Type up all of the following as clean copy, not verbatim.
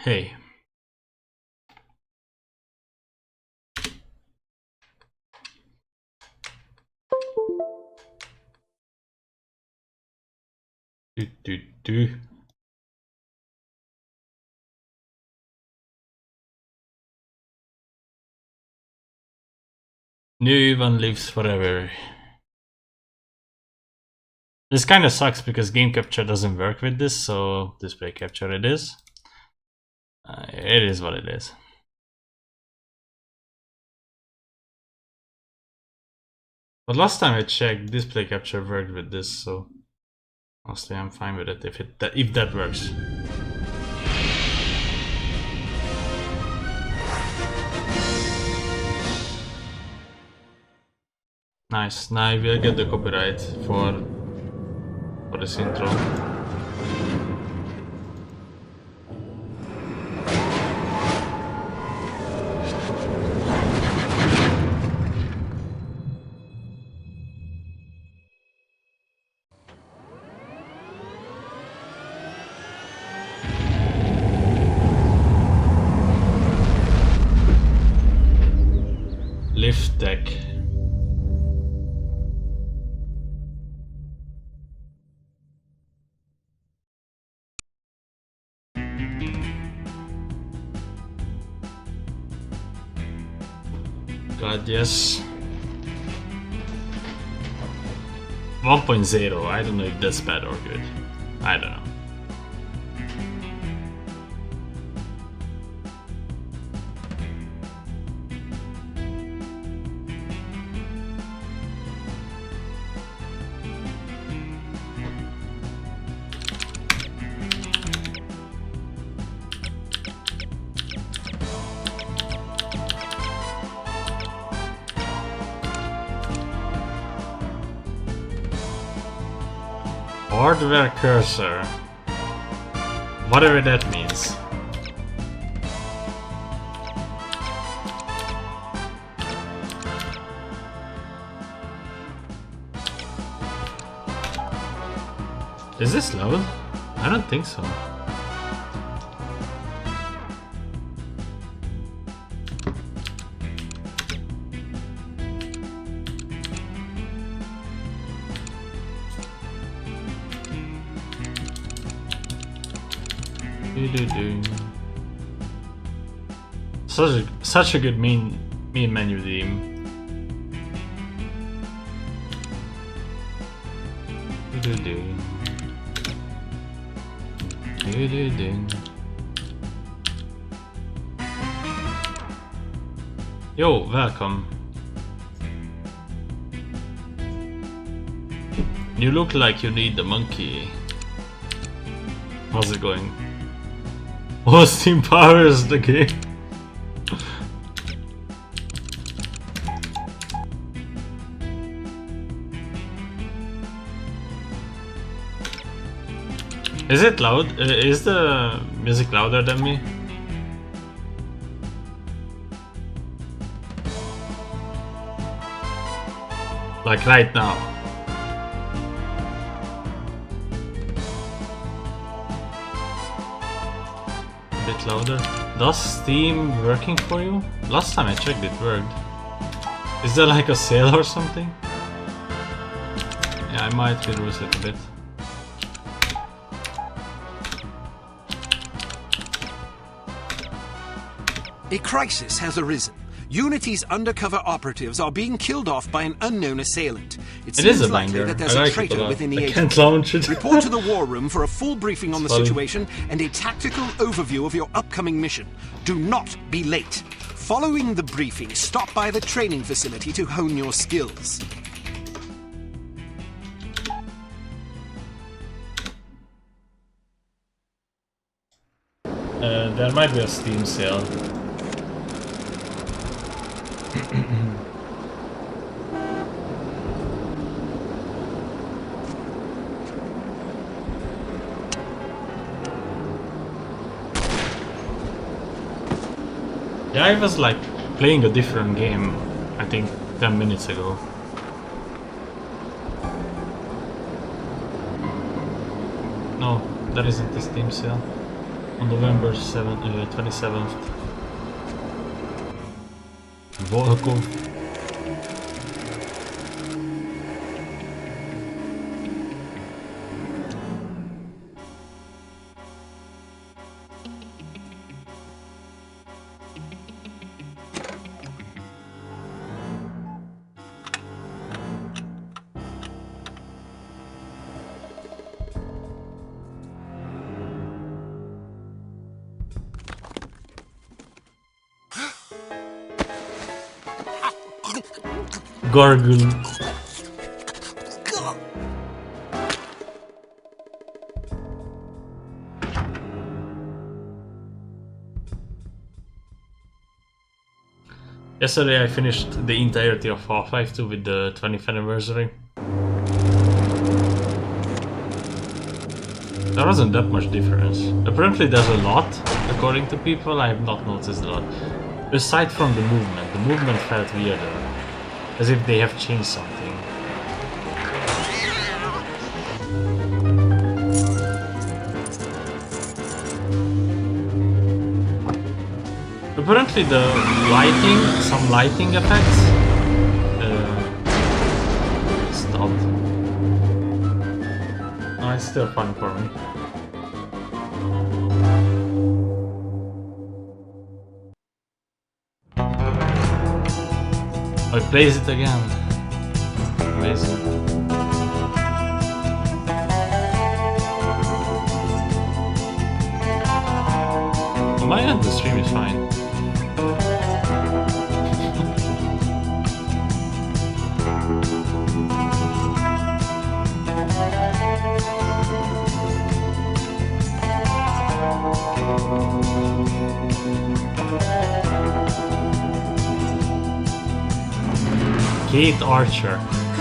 Hey. Do. New Ivan lives forever. This kind of sucks because game capture doesn't work with this, so display capture it is. It is what it is. But last time I checked, display capture worked with this, so honestly I'm fine with it if that works. Nice. Now I will get the copyright for this intro. Lift deck. God, yes. 1.0, I don't know if that's bad or good. I don't know. Hardware cursor. Whatever that means. Is this loud? I don't think so. Such a good main menu theme. Yo, welcome. You look like you need the monkey. How's it going? Austin Powers the game. Is it loud? Is the music louder than me? Like right now. A bit louder. Does Steam working for you? Last time I checked it worked. Is there like a sale or something? Yeah, I might reduce it a bit. A crisis has arisen. Unity's undercover operatives are being killed off by an unknown assailant. It is seems a likely banger. that there's I a like traitor within the I agency. can't launch it. Report to the war room for a full briefing on the funny. situation and a tactical overview of your upcoming mission. Do not be late. Following the briefing, stop by the training facility to hone your skills. There might be a Steam sale. Yeah, I was like playing a different game, I think 10 minutes ago. No, that isn't the Steam sale. on November 27th. Volkov. Gargle. Yesterday I finished the entirety of Half-Life 2 with the 20th anniversary. There wasn't that much difference. Apparently there's a lot, according to people. I have not noticed a lot. Aside from the movement felt weirder. As if they have changed something. Apparently the lighting, some lighting effects stopped. No, it's still fun for me. I plays it again. Amazing. On my end, the stream is fine. Kate Archer.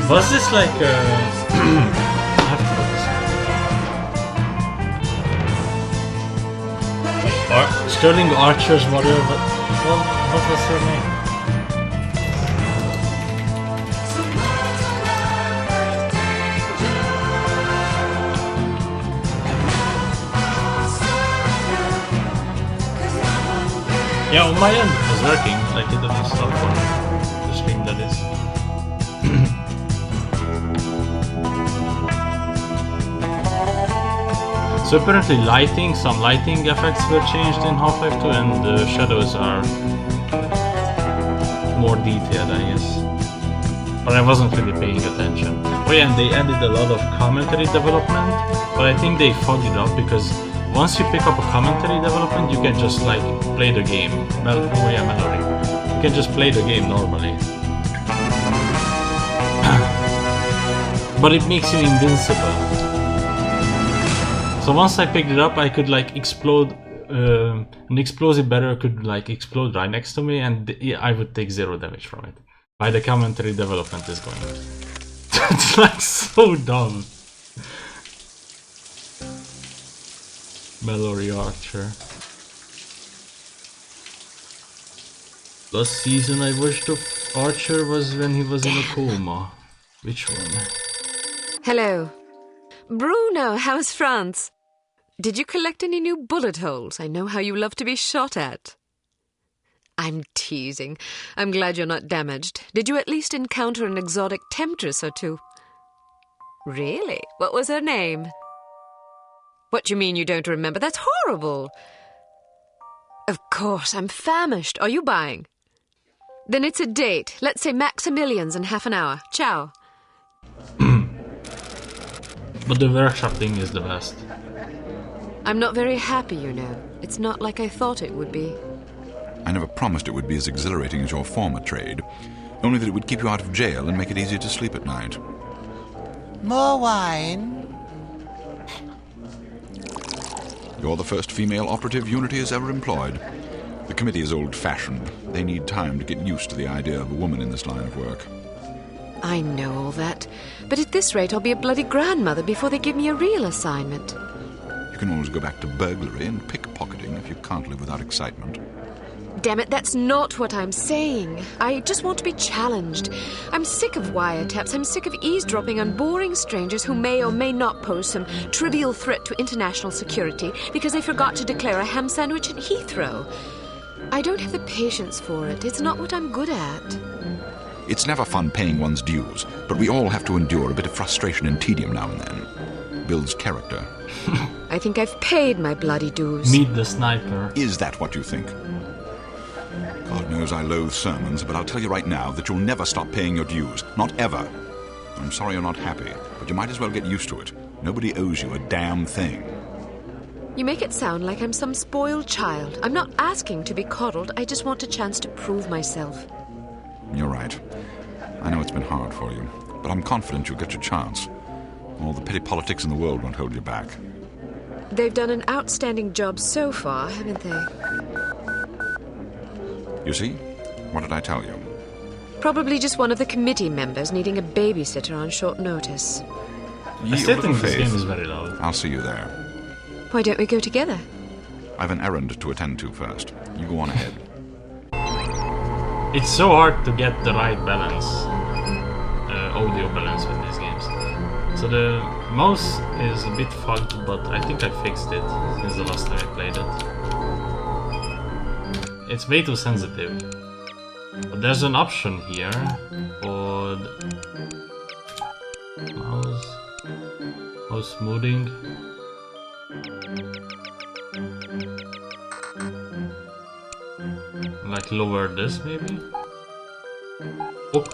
Was this like I have to look this up. Sterling Archer's mother, but what was her name? Yeah, on my end it was working. I did it stop for the stream, that is. So apparently some lighting effects were changed in Half-Life 2 and the shadows are more detailed, I guess. But I wasn't really paying attention. Oh yeah, and they added a lot of commentary development, but I think they fogged it up because once you pick up a commentary development, you can just like play the game. Oh yeah, Mallory. You can just play the game normally. But it makes you invincible. So once I picked it up, I could like explode. An explosive barrel could like explode right next to me, and I would take 0 damage from it. Why the commentary development is going. It's like so dumb. Mallory Archer. Last season I watched of Archer was when he was in a coma. Which one? Hello. Bruno, how's France? Did you collect any new bullet holes? I know how you love to be shot at. I'm teasing. I'm glad you're not damaged. Did you at least encounter an exotic temptress or two? Really? What was her name? What do you mean you don't remember? That's horrible. Of course, I'm famished. Are you buying? Then it's a date. Let's say Maximilian's in half an hour. Ciao. But the workshop thing is the best. I'm not very happy, you know. It's not like I thought it would be. I never promised it would be as exhilarating as your former trade. Only that it would keep you out of jail and make it easier to sleep at night. More wine? You're the first female operative Unity has ever employed. The committee is old-fashioned. They need time to get used to the idea of a woman in this line of work. I know all that. But at this rate, I'll be a bloody grandmother before they give me a real assignment. You can always go back to burglary and pickpocketing if you can't live without excitement. Damn it, that's not what I'm saying. I just want to be challenged. I'm sick of wiretaps. I'm sick of eavesdropping on boring strangers who may or may not pose some trivial threat to international security because they forgot to declare a ham sandwich at Heathrow. I don't have the patience for it. It's not what I'm good at. It's never fun paying one's dues, but we all have to endure a bit of frustration and tedium now and then. Builds character. I think I've paid my bloody dues. Meet the sniper. Is that what you think? God knows I loathe sermons, but I'll tell you right now that you'll never stop paying your dues. Not ever. I'm sorry you're not happy, but you might as well get used to it. Nobody owes you a damn thing. You make it sound like I'm some spoiled child. I'm not asking to be coddled. I just want a chance to prove myself. You're right. I know it's been hard for you, but I'm confident you'll get your chance. All the petty politics in the world won't hold you back. They've done an outstanding job so far, haven't they? You see? What did I tell you? Probably just one of the committee members needing a babysitter on short notice. I still think this game is very loud. I'll see you there. Why don't we go together? I've an errand to attend to first. You go on ahead. It's so hard to get the right balance, audio balance with these games. So the mouse is a bit fucked, but I think I fixed it since the last time I played it. It's way too sensitive. But there's an option here for the mouse smoothing. Like lower this maybe? Hook.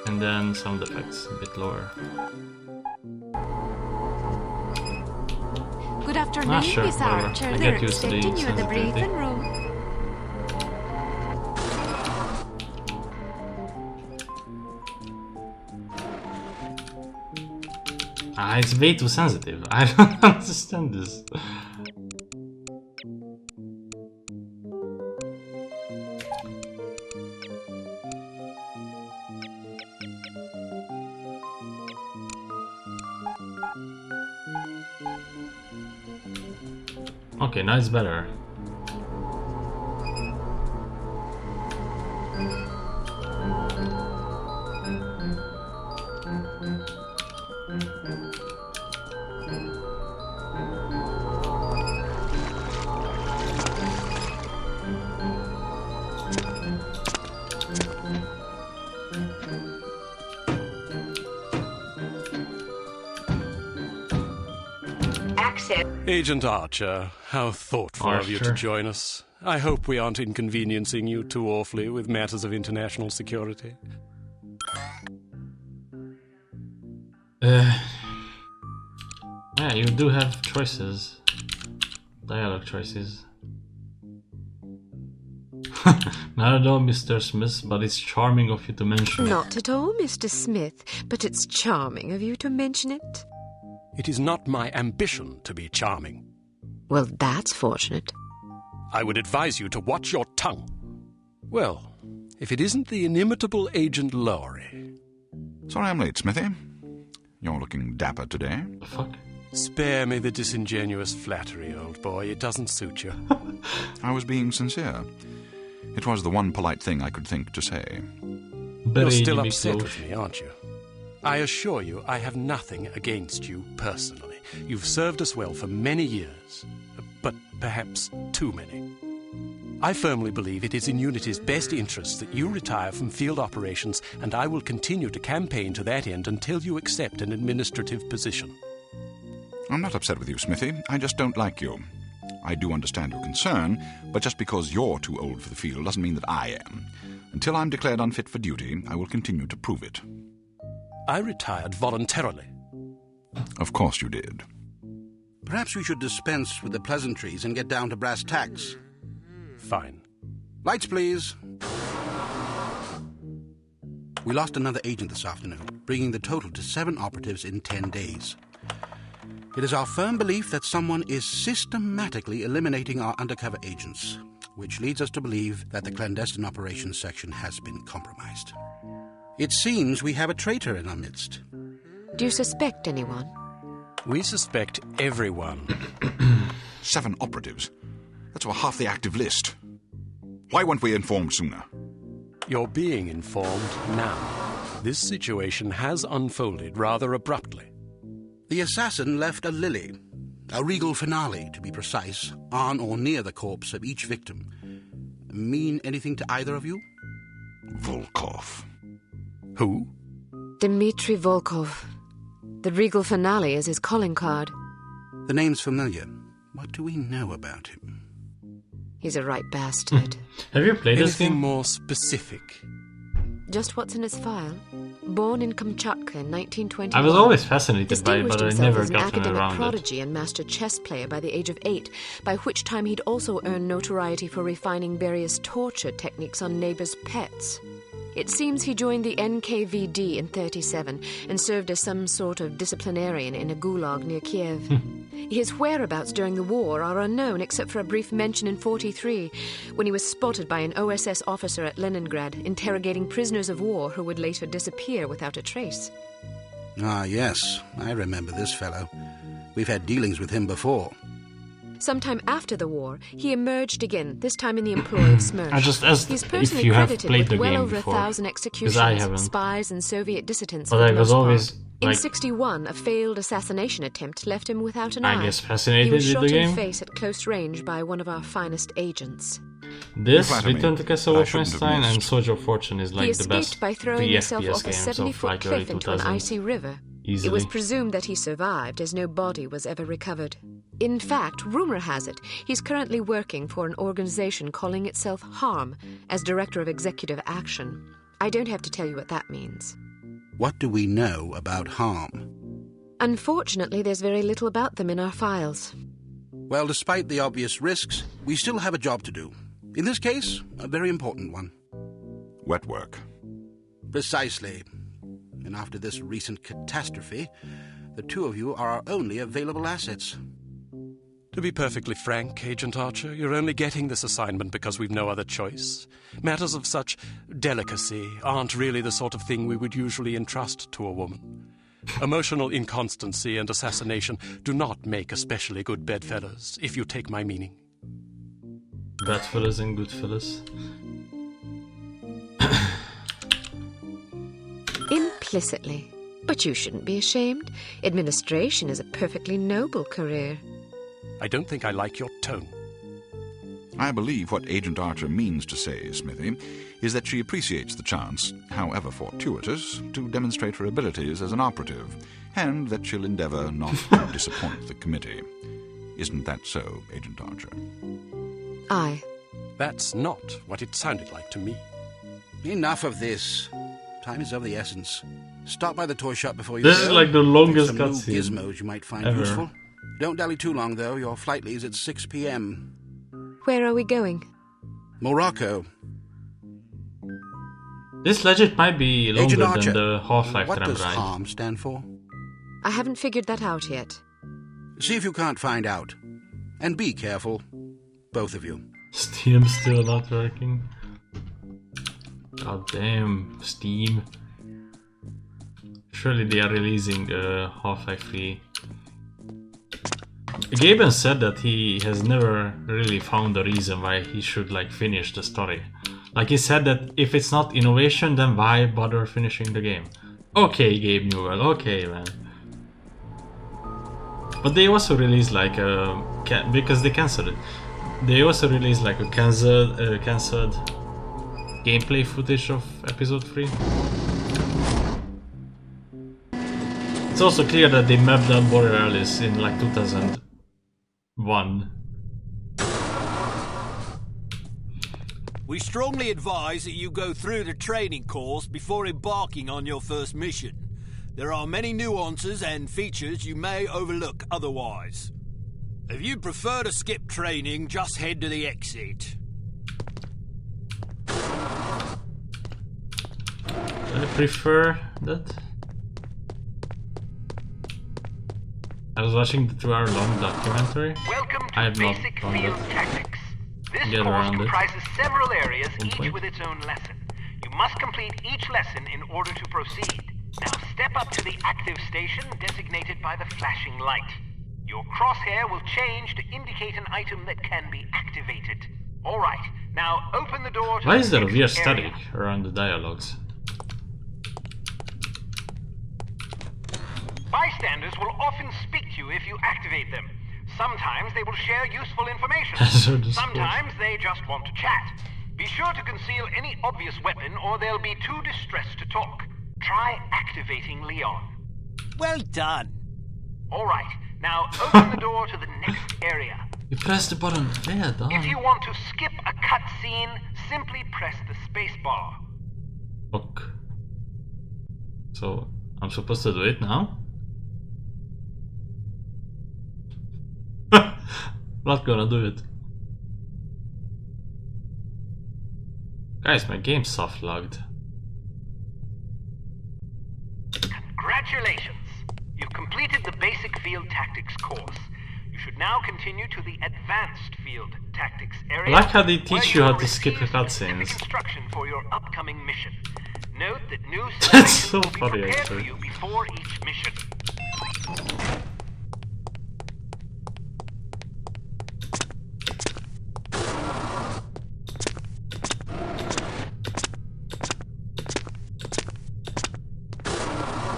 And then sound effects a bit lower. Good afternoon, Sure, Miss whatever. Archer. I They're get used to the expecting you in the sensitivity. briefing room. It's way too sensitive. I don't understand this. Okay, now it's better. Agent Archer, how thoughtful of you to Archer. join us. I hope we aren't inconveniencing you too awfully with matters of international security. Yeah, you do have choices. Dialogue choices. Not at all, Mr. Smith, but it's charming of you to mention it. Not at all, Mr. Smith, but it's charming of you to mention it. It is not my ambition to be charming. Well, that's fortunate. I would advise you to watch your tongue. Well, if it isn't the inimitable Agent Lowry. Sorry I'm late, Smithy. You're looking dapper today. The fuck? Spare me the disingenuous flattery, old boy. It doesn't suit you. I was being sincere. It was the one polite thing I could think to say. You're still upset with me, aren't you? I assure you, I have nothing against you personally. You've served us well for many years, but perhaps too many. I firmly believe it is in Unity's best interests that you retire from field operations, and I will continue to campaign to that end until you accept an administrative position. I'm not upset with you, Smithy. I just don't like you. I do understand your concern, but just because you're too old for the field doesn't mean that I am. Until I'm declared unfit for duty, I will continue to prove it. I retired voluntarily. Of course you did. Perhaps we should dispense with the pleasantries and get down to brass tacks. Fine. Lights, please. We lost another agent this afternoon, bringing the total to 7 operatives in 10 days. It is our firm belief that someone is systematically eliminating our undercover agents, which leads us to believe that the clandestine operations section has been compromised. It seems we have a traitor in our midst. Do you suspect anyone? We suspect everyone. 7 operatives. That's over half the active list. Why weren't we informed sooner? You're being informed now. This situation has unfolded rather abruptly. The assassin left a lily, a regal finale, to be precise, on or near the corpse of each victim. Mean anything to either of you? Volkov. Who? Dmitri Volkov. The regal finale is his calling card. The name's familiar. What do we know about him? He's a right bastard. Have you played this Anything game? more specific? Just what's in his file. Born in Kamchatka in 1921. I was always fascinated by it, Distinguished but I himself never as an got academic around it. prodigy and master chess player by the age of 8, by which time he'd also earned notoriety for refining various torture techniques on neighbors' pets. It seems he joined the NKVD in 1937 and served as some sort of disciplinarian in a gulag near Kiev. His whereabouts during the war are unknown except for a brief mention in 1943 when he was spotted by an OSS officer at Leningrad interrogating prisoners of war who would later disappear without a trace. Ah, yes, I remember this fellow. We've had dealings with him before. Sometime after the war, he emerged again, this time in the employ of Smersh. I just asked He's if personally you have credited played with the well game over before, 1,000 because I executions, haven't. spies and Soviet dissidents But for I the was most always, part. In like, 1961, a failed assassination attempt left him without an eye. I guess He fascinated was with shot the in game. the face at close range by one of our finest agents. This, You flatter me, Return to Castle but I shouldn't have Wolfenstein, and missed. Soldier of Fortune is He like the escaped best by throwing 3 himself FPS off a games of 70-foot like early cliff into an 2000s. icy river. Easily. It was presumed that he survived, as no body was ever recovered. In fact, rumor has it, he's currently working for an organization calling itself HARM as Director of Executive Action. I don't have to tell you what that means. What do we know about harm? Unfortunately, there's very little about them in our files. Well, despite the obvious risks, we still have a job to do. In this case, a very important one. Wet work. Precisely. And after this recent catastrophe, the two of you are our only available assets. To be perfectly frank, Agent Archer, you're only getting this assignment because we've no other choice. Matters of such delicacy aren't really the sort of thing we would usually entrust to a woman. Emotional inconstancy and assassination do not make especially good bedfellows, if you take my meaning. Bad fellas and good fellas. Implicitly. But you shouldn't be ashamed. Administration is a perfectly noble career. I don't think I like your tone. I believe what Agent Archer means to say, Smithy, is that she appreciates the chance, however fortuitous, to demonstrate her abilities as an operative, and that she'll endeavor not to disappoint the committee. Isn't that so, Agent Archer? Aye. That's not what it sounded like to me. Enough of this. Time is of the essence. Stop by the toy shop before you This go. is like the longest Some new cutscene gizmos you might find ever. useful. Don't dally too long, though. Your flight leaves at 6 p.m. Where are we going? Morocco. This legit might be Agent longer Archer, than the Half-Life what that I'm does riding. harm stand for? I haven't figured that out yet. See if you can't find out. And be careful. Both of you. Steam still not working. God damn, Steam. Surely they are releasing Half-Life 3. Gaben said that he has never really found a reason why he should like finish the story. Like he said that if it's not innovation, then why bother finishing the game? Okay, Gabe Newell, okay man. But they also released like because they cancelled it. They also released like a cancelled gameplay footage of episode 3. It's also clear that they mapped out Borealis in like 2001. We strongly advise that you go through the training course before embarking on your first mission. There are many nuances and features you may overlook otherwise. If you prefer to skip training, just head to the exit. I prefer that. I was watching the 2-hour-long documentary. Welcome to I have not Basic found Field it. Tactics. This Get course around it. comprises several areas, One each point. with its own lesson. You must complete each lesson in order to proceed. Now step up to the active station designated by the flashing light. Your crosshair will change to indicate an item that can be activated. Alright, now open the door to Why the is there next weird area. static around the dialogues? Bystanders will often speak to you if you activate them. Sometimes they will share useful information. So this Sometimes they just want to chat. Be sure to conceal any obvious weapon or they'll be too distressed to talk. Try activating Leon. Well done. Alright, now open the door to the next area. You press the button. Yeah, done. If you want to skip a cutscene, simply press the space bar. Fuck. So, I'm supposed to do it now? Not gonna do it. Guys, my game's soft logged. Congratulations! You've completed the basic field tactics course. You should now continue to the advanced field tactics I area. like how they where teach you how will to skip the receive specific cutscenes. instruction for your upcoming mission. Note that new That's sections so will be funny, prepared actually. for you before each mission.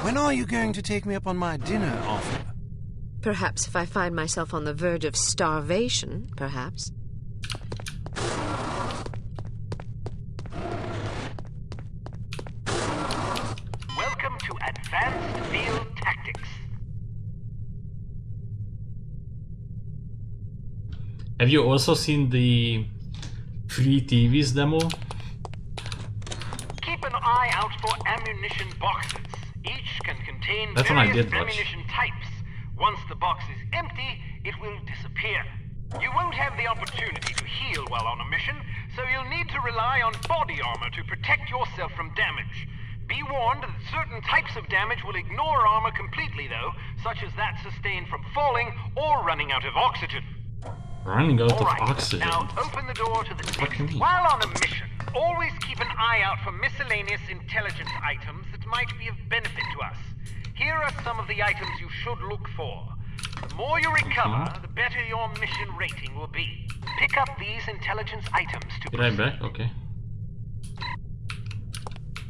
When are you going to take me up on my dinner offer? Perhaps if I find myself on the verge of starvation, perhaps. Welcome to Advanced Field Tactics. Have you also seen the Free TVs demo? Keep an eye out for ammunition boxes. Each can contain That's what I various did watch. ammunition types. Once the box is empty, it will disappear. You won't have the opportunity to heal while on a mission, so you'll need to rely on body armor to protect yourself from damage. Be warned that certain types of damage will ignore armor completely, though, such as that sustained from falling or running out of oxygen. Running out of Alright, oxygen. now open the door to the What do you next. mean? While on a mission, always keep an eye out for miscellaneous intelligence items that might be of benefit to us. Here are some of the items you should look for. The more you recover, the better your mission rating will be. Pick up these intelligence items to Be right back, okay.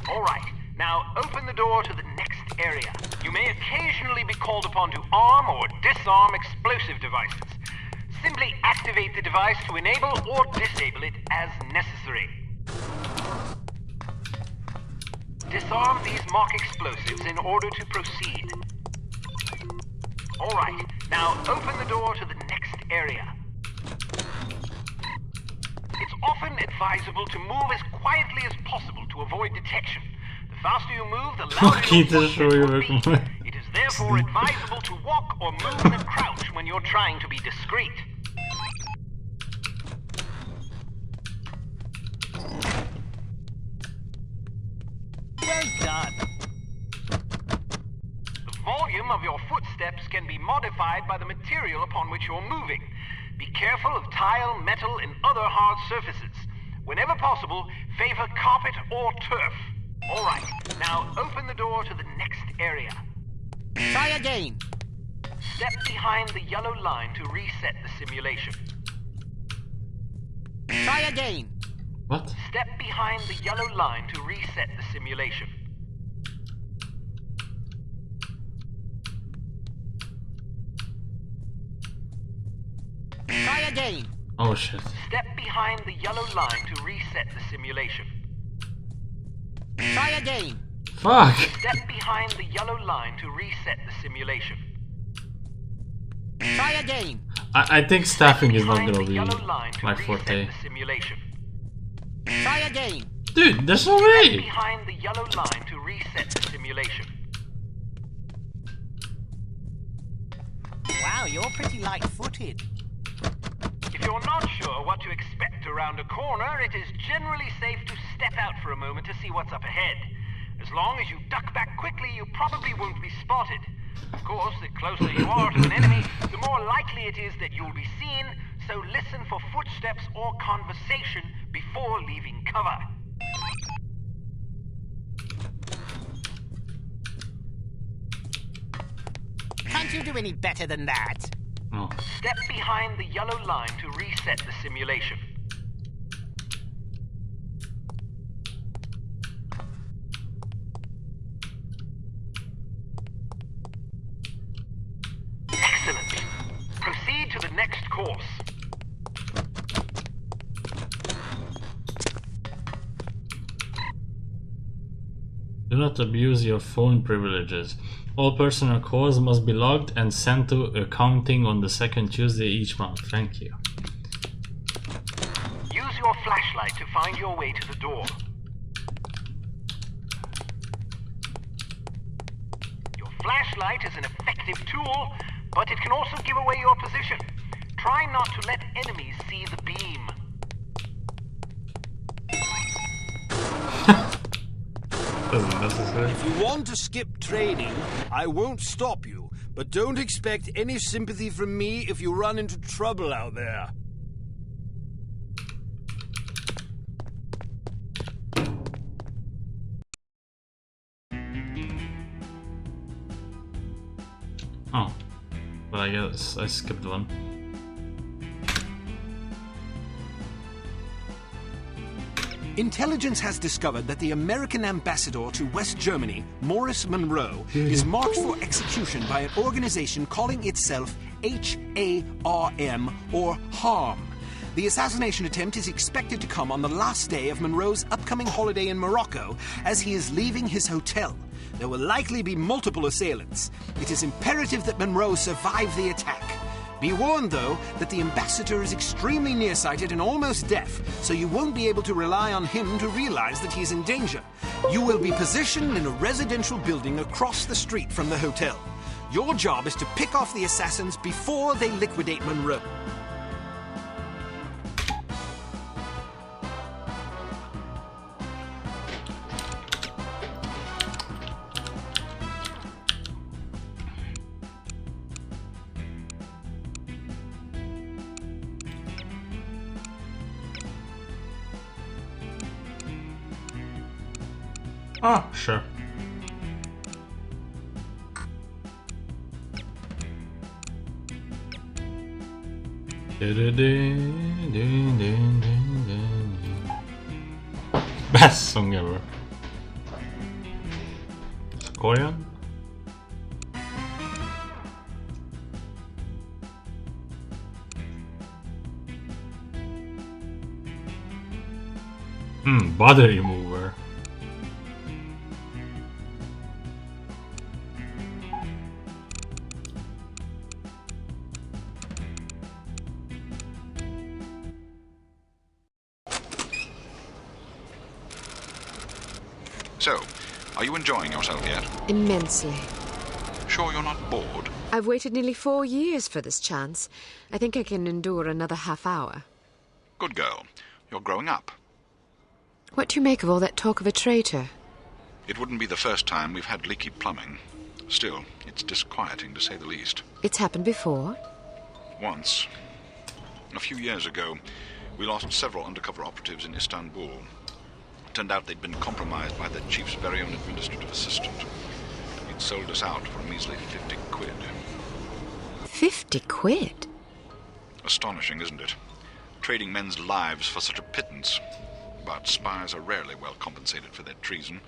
Alright, now open the door to the next area. You may occasionally be called upon to arm or disarm explosive devices. Simply activate the device to enable or disable it as necessary. Disarm these mock explosives in order to proceed. Alright, now open the door to the next area. It's often advisable to move as quietly as possible to avoid detection. The faster you move, the louder Okej, your to footsteps show you will back be. my- It is therefore advisable to walk or move in a crouch when you're trying to be discreet. Well done. The volume of your footsteps can be modified by the material upon which you're moving. Be careful of tile, metal, and other hard surfaces. Whenever possible, favor carpet or turf. Alright, now open the door to the next area. Try again. Step behind the yellow line to reset the simulation. Try again. What? Step behind the yellow line to reset the simulation. Try again. Oh shit. Step behind the yellow line to reset the simulation. Try again. Fuck! Step behind the yellow line to reset the simulation. Try again. I think staffing is not Behind gonna the be yellow line to my reset forte. the simulation. Try again. Dude, there's no Step way! behind the yellow line to reset the simulation. Wow, you're pretty light-footed. If you're not sure what to expect around a corner, it is generally safe to step out for a moment to see what's up ahead. As long as you duck back quickly, you probably won't be spotted. Of course, the closer you are to an enemy, the more likely it is that you'll be seen, so listen for footsteps or conversation before leaving cover. Can't you do any better than that? No. Step behind the yellow line to reset the simulation. next course. Do not abuse your phone privileges. All personal calls must be logged and sent to accounting on the second Tuesday each month. Thank you. Use your flashlight to find your way to the door. Your flashlight is an effective tool, but it can also give away your position. Try not to let enemies see the beam. Doesn't necessary. If you want to skip training, I won't stop you, but don't expect any sympathy from me if you run into trouble out there. Oh, but I guess I skipped one. Intelligence has discovered that the American ambassador to West Germany, Morris Monroe, is marked for execution by an organization calling itself HARM, or HARM. The assassination attempt is expected to come on the last day of Monroe's upcoming holiday in Morocco as he is leaving his hotel. There will likely be multiple assailants. It is imperative that Monroe survive the attack. Be warned, though, that the ambassador is extremely nearsighted and almost deaf, so you won't be able to rely on him to realize that he's in danger. You will be positioned in a residential building across the street from the hotel. Your job is to pick off the assassins before they liquidate Monroe. Ah, sure. Best song ever. Korean? Body remover. So, are you enjoying yourself yet? Immensely. Sure you're not bored? I've waited nearly 4 years for this chance. I think I can endure another half hour. Good girl. You're growing up. What do you make of all that talk of a traitor? It wouldn't be the first time we've had leaky plumbing. Still, it's disquieting to say the least. It's happened before? Once. A few years ago, we lost several undercover operatives in Istanbul. Turned out they'd been compromised by the chief's very own administrative assistant. He'd sold us out for a measly 50 quid. 50 quid? Astonishing, isn't it? Trading men's lives for such a pittance. But spies are rarely well compensated for their treason.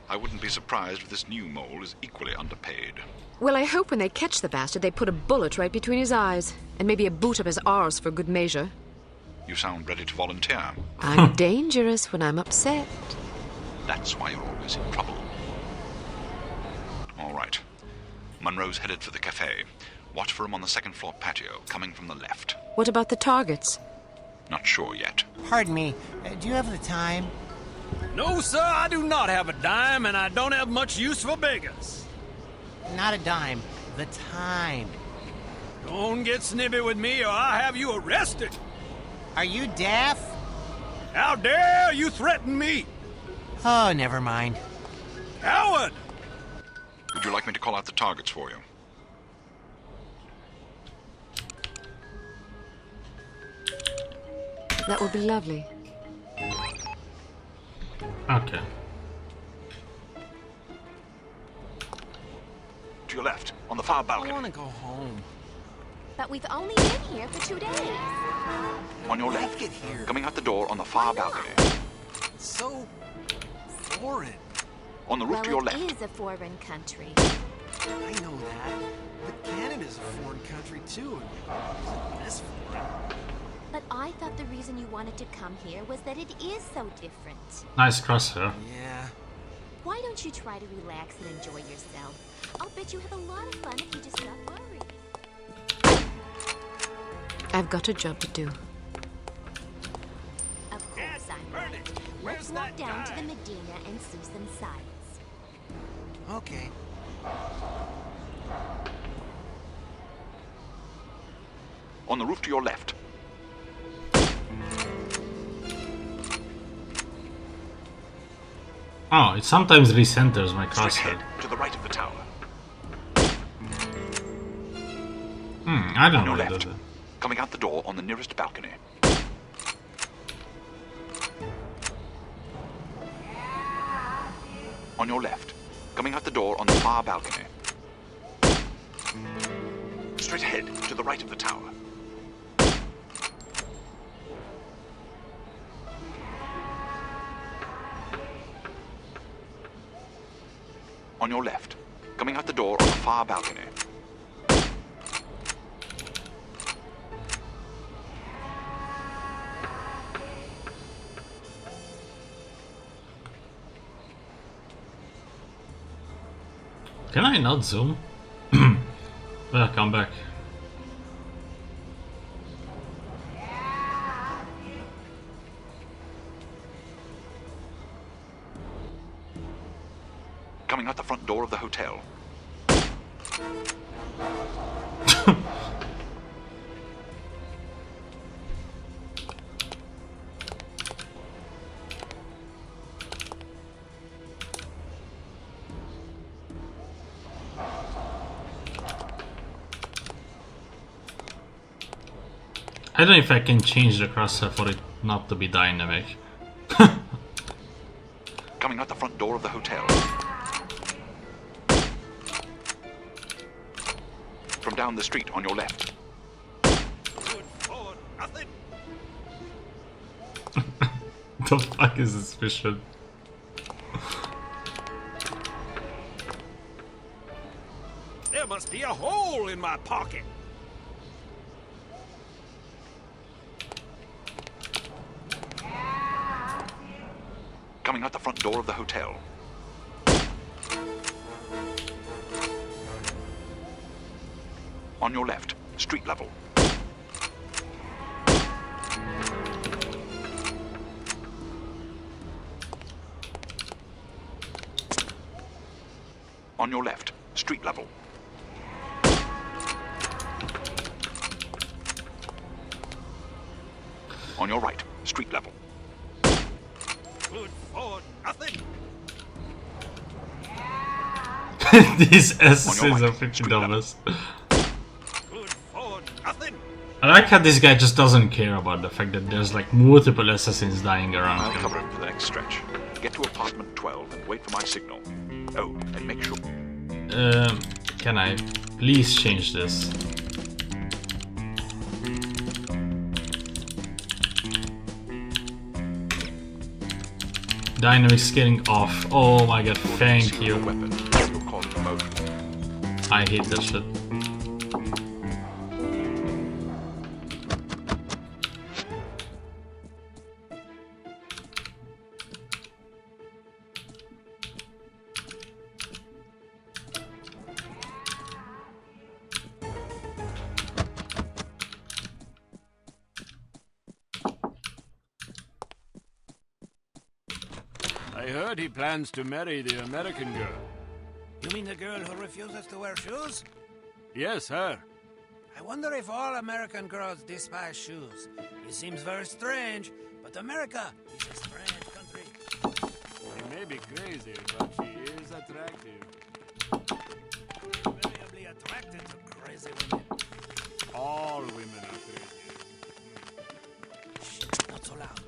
I wouldn't be surprised if this new mole is equally underpaid. Well, I hope when they catch the bastard, they put a bullet right between his eyes. And maybe a boot up his arse for good measure. You sound ready to volunteer. I'm dangerous when I'm upset. That's why you're always in trouble. All right. Monroe's headed for the cafe. Watch for him on the second floor patio, coming from the left. What about the targets? Not sure yet. Pardon me, do you have the time? No, sir, I do not have a dime, and I don't have much use for beggars. Not a dime, the time. Don't get snippy with me, or I'll have you arrested. Are you deaf? How dare you threaten me? Oh, never mind. Coward! Would you like me to call out the targets for you? That would be lovely. Okay. To your left, on the far I balcony. want to go home. But we've only been here for 2 days. On your How'd I left, get here? coming out the door on the far balcony. It's so foreign. On the roof Well, to your it left. is a foreign country. I know that. But Canada's a foreign country too. Isn't this foreign? But I thought the reason you wanted to come here was that it is so different. Nice crosshair. Yeah. Why don't you try to relax and enjoy yourself? I'll bet you have a lot of fun if you just stop worrying. I've got a job to do. Of course I'm ready. Let's walk down to the Medina and see some sights. Okay. On the roof to your left. Oh, it sometimes recenters my Straight crosshair. ahead, to the right of the tower. I don't On know your what it left. does. Coming out the door on the nearest balcony. On your left. Coming out the door on the far balcony. Straight ahead, to the right of the tower. On your left. Coming out the door on the far balcony. Can I not zoom? Well, come back. Coming out the front door of the hotel. I don't know if I can change the crosshair for it not to be dynamic. Coming out the front door of the hotel. From down the street on your left. Good for nothing. The fuck is this mission? There must be a hole in my pocket. Coming out the front door of the hotel. On your left, street level. On your left, street level. On your right, street level. Good for nothing. These S's On your are right, freaking street level. dumbass. Good for nothing. I like how this guy just doesn't care about the fact that there's like multiple assassins dying around I'll him. cover him for the next stretch. Get to apartment 12 and wait for my signal. Oh, and make sure... Can I please change this? Dynamic scaling off. Oh my god, thank you. Weapon. You're causing motion. I hate that shit. I heard he plans to marry the American girl. You mean the girl who refuses to wear shoes? Yes, her. I wonder if all American girls despise shoes. It seems very strange, but America is a strange country. She may be crazy, but she is attractive. Invariably attracted to crazy women. All women are crazy. Shh, not so loud.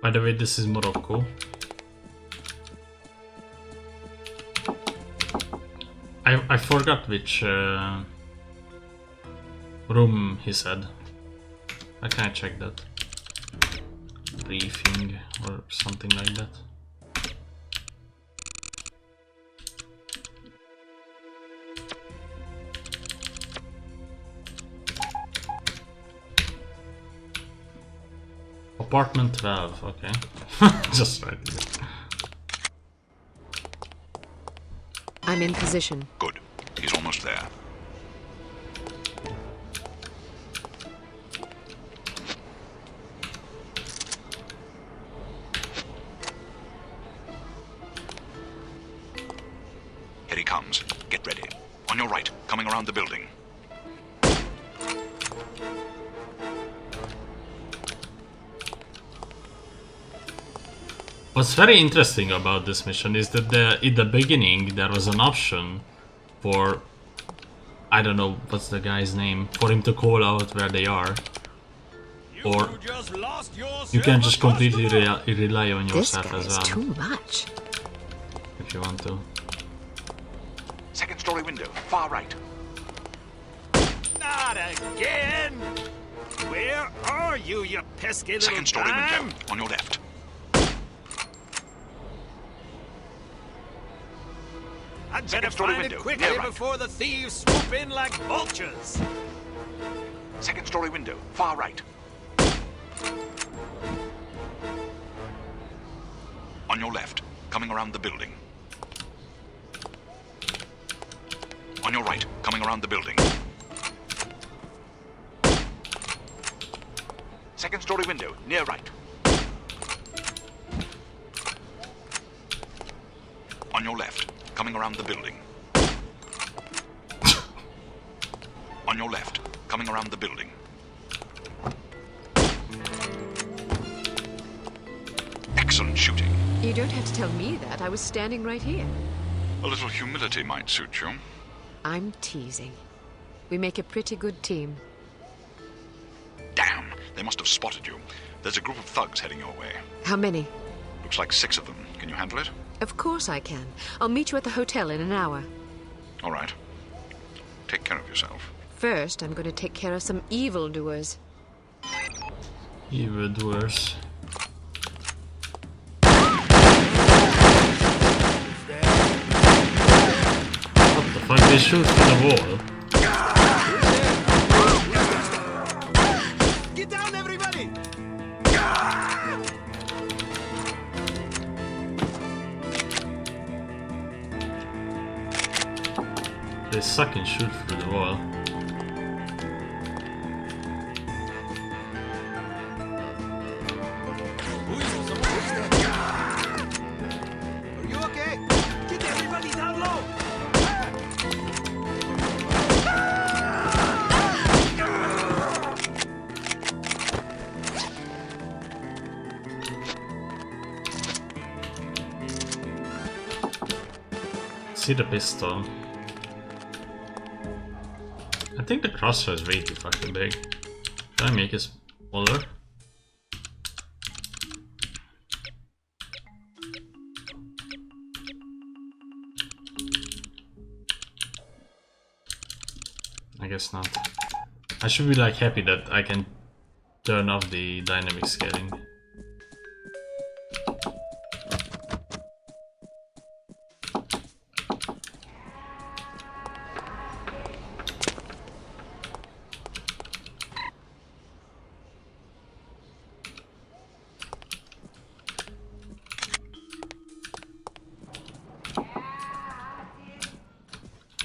By the way, this is Morocco. I forgot which room he said. I can't check that. briefing or something like that. Apartment 12, okay. Just right here. I'm in position. Good. He's almost there. Here he comes. Get ready. On your right, coming around the building. What's very interesting about this mission is that in the beginning there was an option for, I don't know what's the guy's name, for him to call out where they are. Or you can just completely rely on yourself as well. This guy is too much. If you want to. Second story window, far right. Not again! Where are you, you pesky little Second story dime? window, on your left. I'd better story find it window, quickly near right. before the thieves swoop in like vultures. Second story window, far right. On your left, coming around the building. On your right, coming around the building. Second story window, near right. On your left, coming around the building. On your left, coming around the building. Excellent shooting. You don't have to tell me that. I was standing right here. A little humility might suit you. I'm teasing. We make a pretty good team. Damn, they must have spotted you. There's a group of thugs heading your way. How many? Looks like 6 of them. Can you handle it? Of course I can. I'll meet you at the hotel in an hour. All right. Take care of yourself. First, I'm going to take care of some evildoers. Evildoers. What the fuck? They shoot through the wall. Get down, everybody! They suck and shoot through the wall. Are you okay? Get everybody down low! See the pistol. I think the crosshair is way too fucking big. Can I make it smaller? I guess not. I should be like happy that I can turn off the dynamic scaling.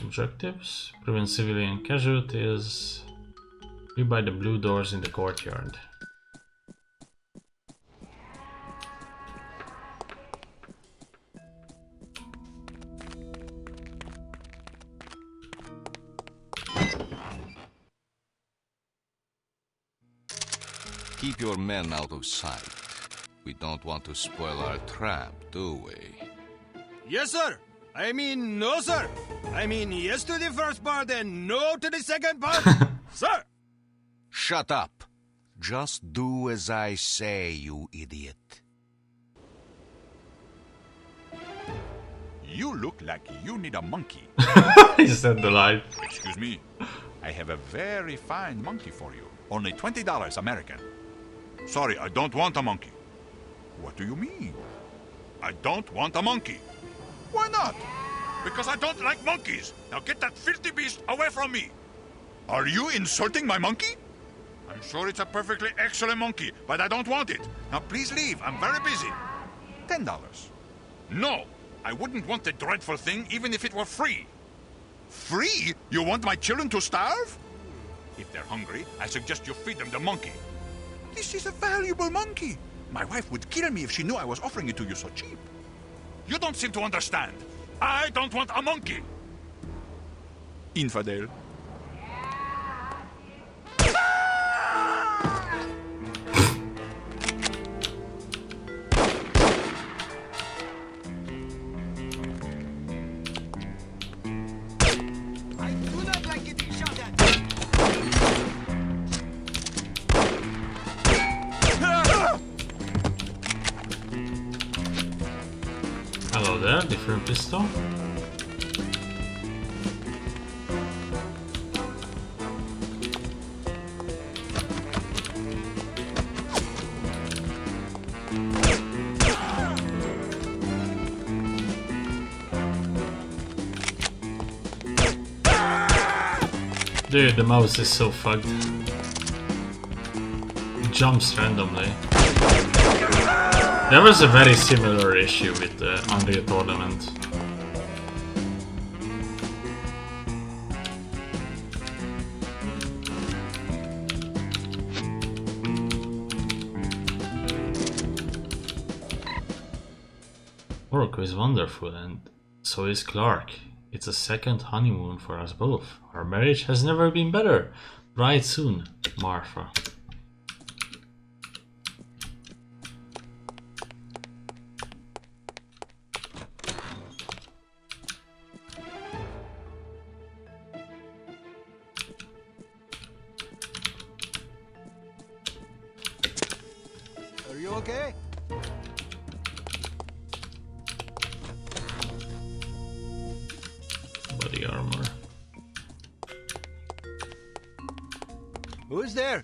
Objectives: prevent civilian casualties. Be by the blue doors in the courtyard. Keep your men out of sight. We don't want to spoil our trap, do we? Yes, sir! I mean, no, sir! I mean, yes to the first part and no to the second part! Sir! Shut up! Just do as I say, you idiot. You look like you need a monkey. He said the line. Excuse me. I have a very fine monkey for you. Only $20 American. Sorry, I don't want a monkey. What do you mean? I don't want a monkey. Why not? Because I don't like monkeys. Now get that filthy beast away from me. Are you insulting my monkey? I'm sure it's a perfectly excellent monkey, but I don't want it. Now please leave. I'm very busy. $10. No, I wouldn't want the dreadful thing even if it were free. Free? You want my children to starve? If they're hungry, I suggest you feed them the monkey. This is a valuable monkey. My wife would kill me if she knew I was offering it to you so cheap. You don't seem to understand. I don't want a monkey. Infidel. I do not like getting shot at. Hello there, different pistol. Dude, the mouse is so fucked. It jumps randomly. There was a very similar issue with the Unreal Tournament. Orko is wonderful and so is Clark. It's a second honeymoon for us both. Our marriage has never been better. Right soon, Martha. Are you okay? Body armor. Who is there?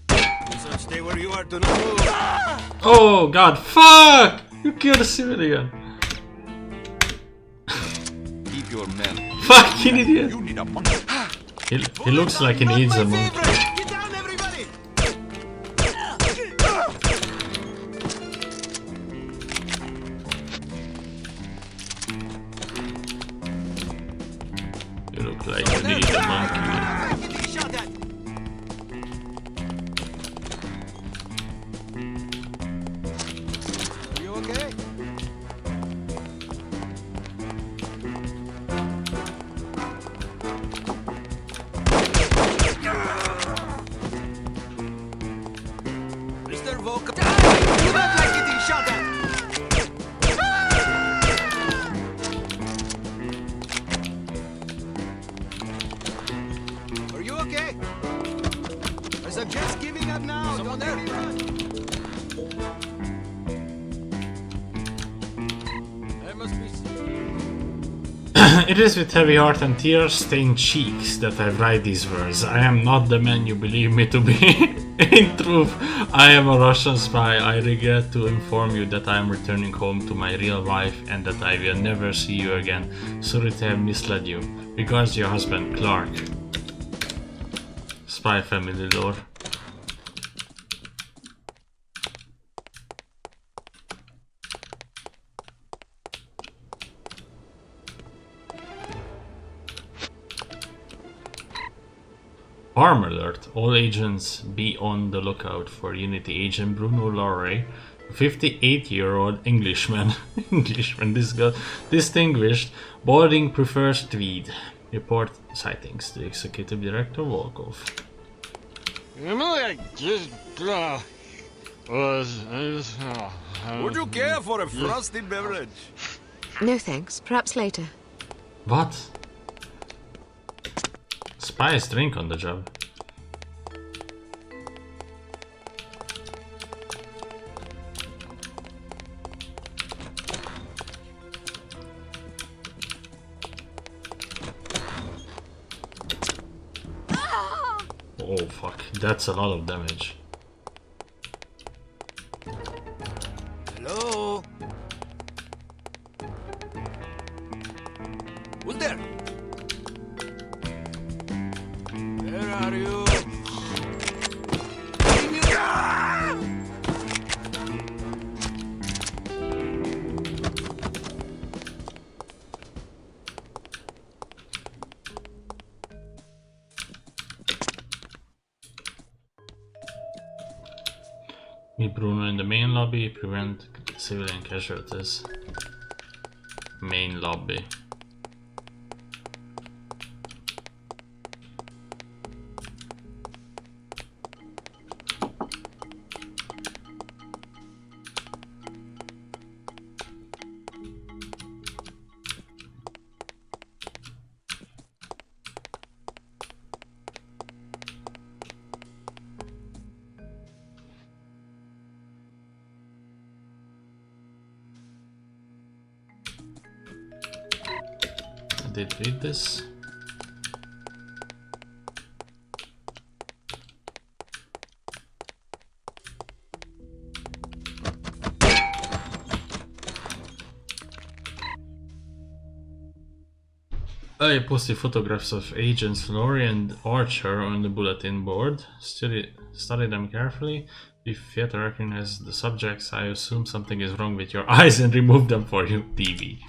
So stay where you are, do not move. Oh god, fuck! You killed a civilian. Keep your men. Fucking idiot. You need a monkey. He looks like he needs a monkey. Get down, everybody! You look like you need a monkey. Getting shot at. Are you okay? Mr. Volk, I do not like getting shot at. Are you okay? I suggest giving up now. Someone there? There must be. It is with heavy heart and tear-stained cheeks that I write these words. I am not the man you believe me to be. In truth, I am a Russian spy. I regret to inform you that I am returning home to my real wife and that I will never see you again. Sorry to have misled you. Regards your husband, Clark. Spy family lore. Farm alert! All agents be on the lookout for Unity agent Bruno Laurie, a 58-year-old Englishman. Distinguished. Boarding prefers tweed. Report sightings to Executive Director Volkov. Would you care for a frosty beverage? No thanks. Perhaps later. What? Spies drink on the job. Oh fuck, that's a lot of damage. Hello? Who's there? Where are you? Meet Bruno in the main lobby, prevent civilian casualties. Main lobby. I did read this. I posted photographs of agents Laurie and Archer on the bulletin board. Study them carefully. If Theater recognizes the subjects, I assume something is wrong with your eyes and remove them for you, TV.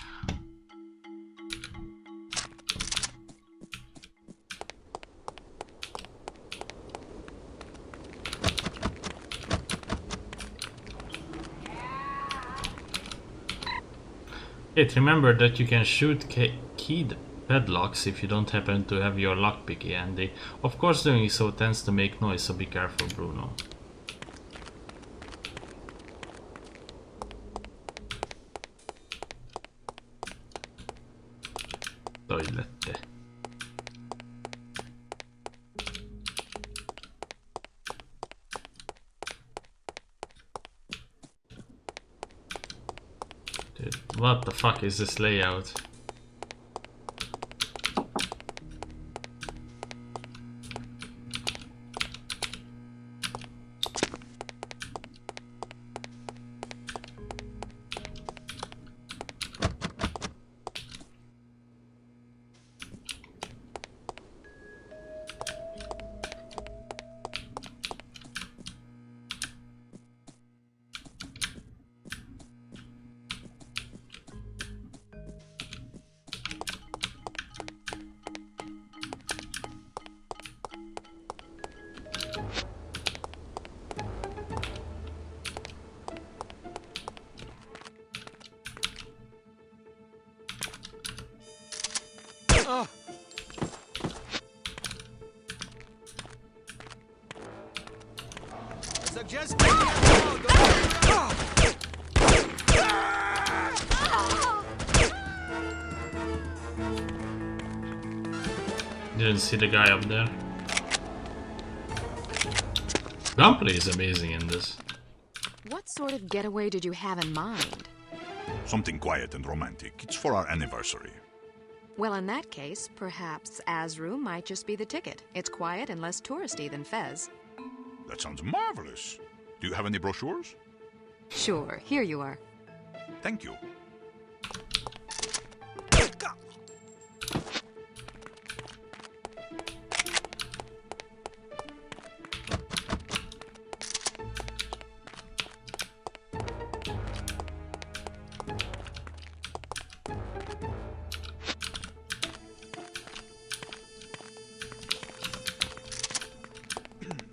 Yet remember that you can shoot keyed padlocks if you don't happen to have your lockpick handy. Of course, doing so tends to make noise, so be careful, Bruno. Toilette. Dude, what the fuck is this layout? Suggest Didn't see the guy up there. Gunplay is amazing in this. What sort of getaway did you have in mind? Something quiet and romantic. It's for our anniversary. Well, in that case, perhaps Azru might just be the ticket. It's quiet and less touristy than Fez. That sounds marvelous. Do you have any brochures? Sure, here you are. Thank you.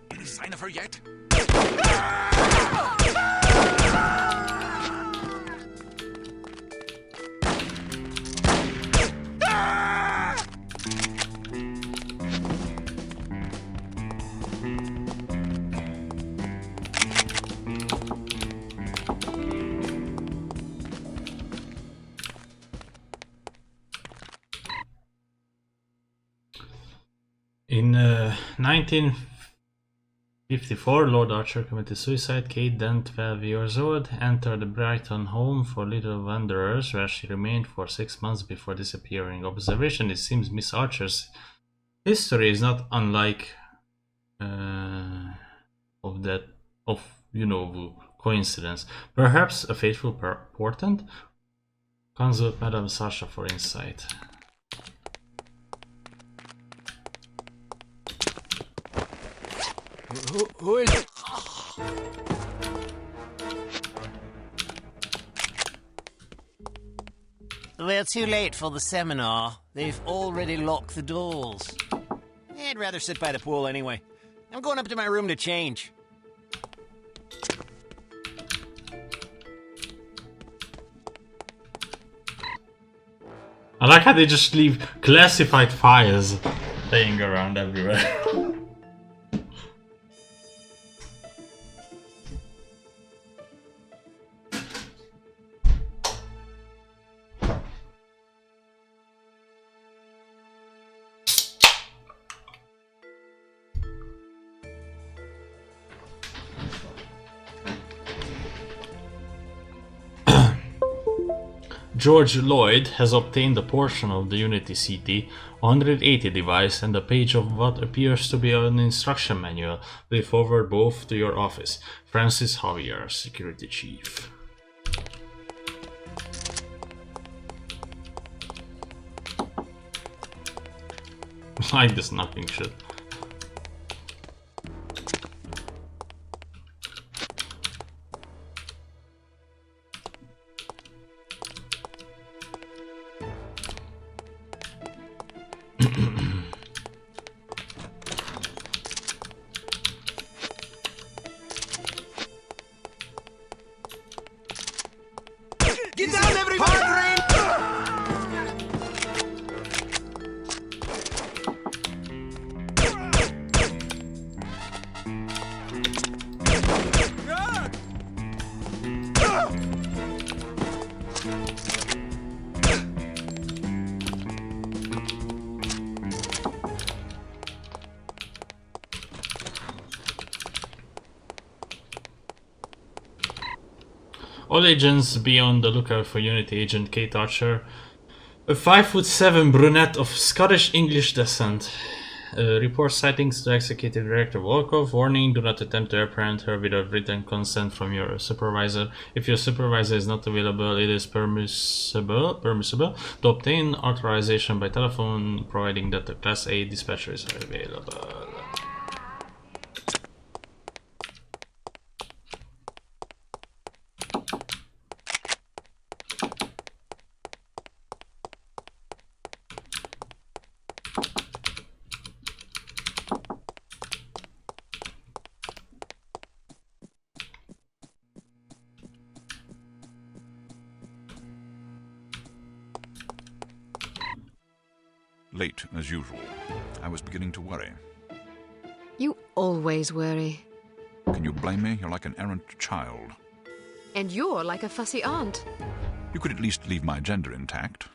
Any sign of her yet? In 1954, Lord Archer committed suicide. Kate, then 12 years old, entered the Brighton home for little wanderers, where she remained for 6 months before disappearing. Observation: it seems Miss Archer's history is not unlike of coincidence. Perhaps a fateful portent? Consult Madame Sasha for insight. Who is it? We're too late for the seminar. They've already locked the doors. I'd rather sit by the pool anyway. I'm going up to my room to change. I like how they just leave classified files laying around everywhere. George Lloyd has obtained a portion of the Unity CT-180 device and a page of what appears to be an instruction manual. They forward both to your office. Francis Javier, Security Chief. Like this nothing shit. Get down, everybody! All agents be on the lookout for Unity Agent Kate Archer, a 5'7" brunette of Scottish-English descent. Report sightings to Executive Director Volkov. Warning, do not attempt to apprehend her without written consent from your supervisor. If your supervisor is not available, it is permissible to obtain authorization by telephone, providing that the Class A dispatchers are available. Late, as usual. I was beginning to worry. You always worry. Can you blame me? You're like an errant child. And you're like a fussy aunt. You could at least leave my gender intact.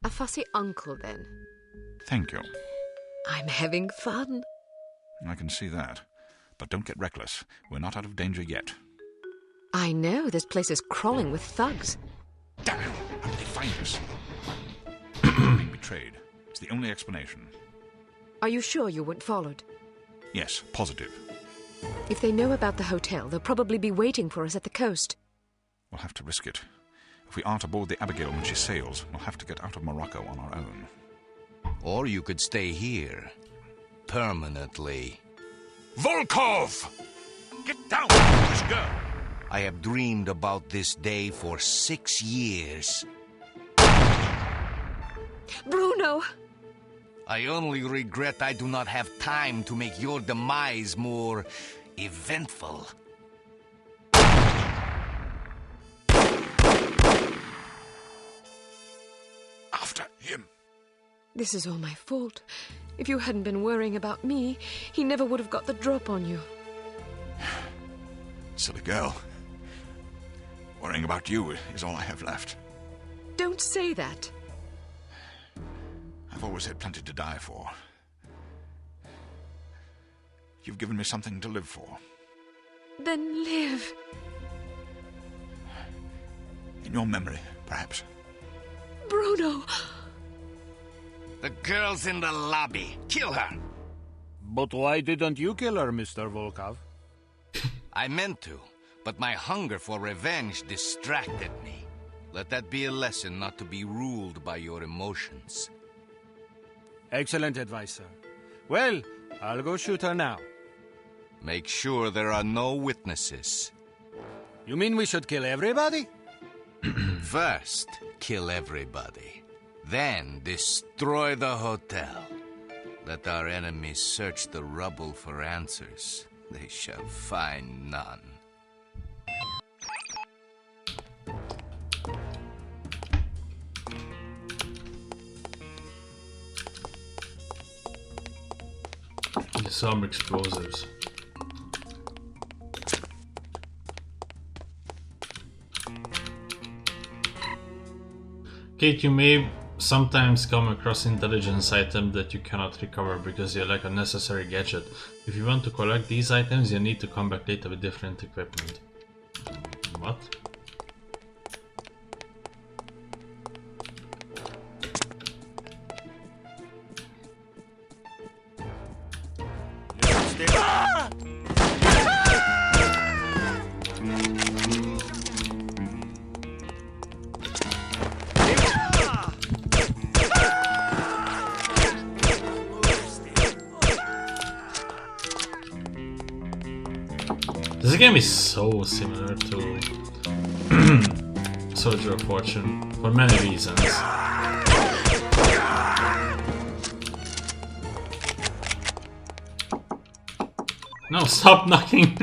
A fussy uncle, then. Thank you. I'm having fun. I can see that. But don't get reckless. We're not out of danger yet. I know, this place is crawling with thugs. Damn it! How did they find us? We're being betrayed. It's the only explanation. Are you sure you weren't followed? Yes, positive. If they know about the hotel, they'll probably be waiting for us at the coast. We'll have to risk it. If we aren't aboard the Abigail when she sails, we'll have to get out of Morocco on our own. Or you could stay here. Permanently. Volkov! Get down, foolish girl! I have dreamed about this day for 6 years. Bruno! I only regret I do not have time to make your demise more eventful. After him. This is all my fault. If you hadn't been worrying about me, he never would have got the drop on you. Silly girl. Worrying about you is all I have left. Don't say that. I've always had plenty to die for. You've given me something to live for. Then live. In your memory, perhaps. Bruno! The girl's in the lobby. Kill her. But why didn't you kill her, Mr. Volkov? I meant to, but my hunger for revenge distracted me. Let that be a lesson not to be ruled by your emotions. Excellent advice, sir. Well, I'll go shoot her now. Make sure there are no witnesses. You mean we should kill everybody? First, kill everybody. Then, destroy the hotel. Let our enemies search the rubble for answers. They shall find none. Some explosives. Kate, you may sometimes come across intelligence items that you cannot recover because you lack a necessary gadget. If you want to collect these items, you need to come back later with different equipment. What? This game is so similar to Soldier of Fortune for many reasons. No, stop knocking!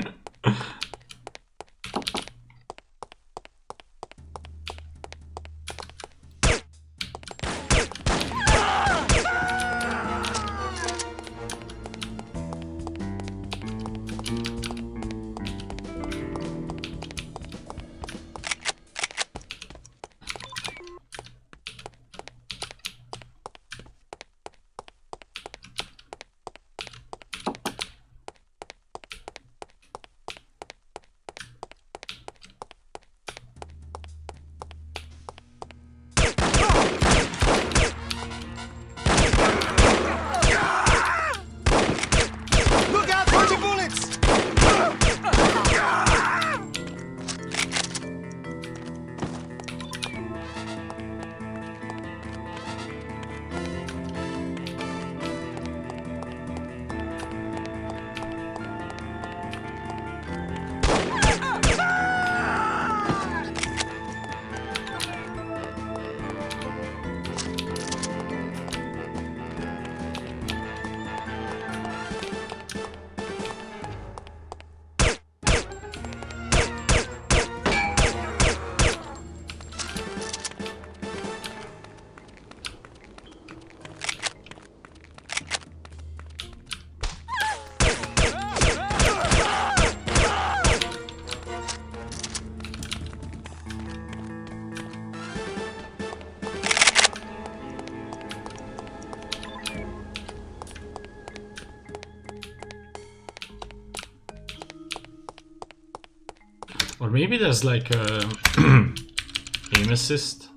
Or maybe there's like a aim assist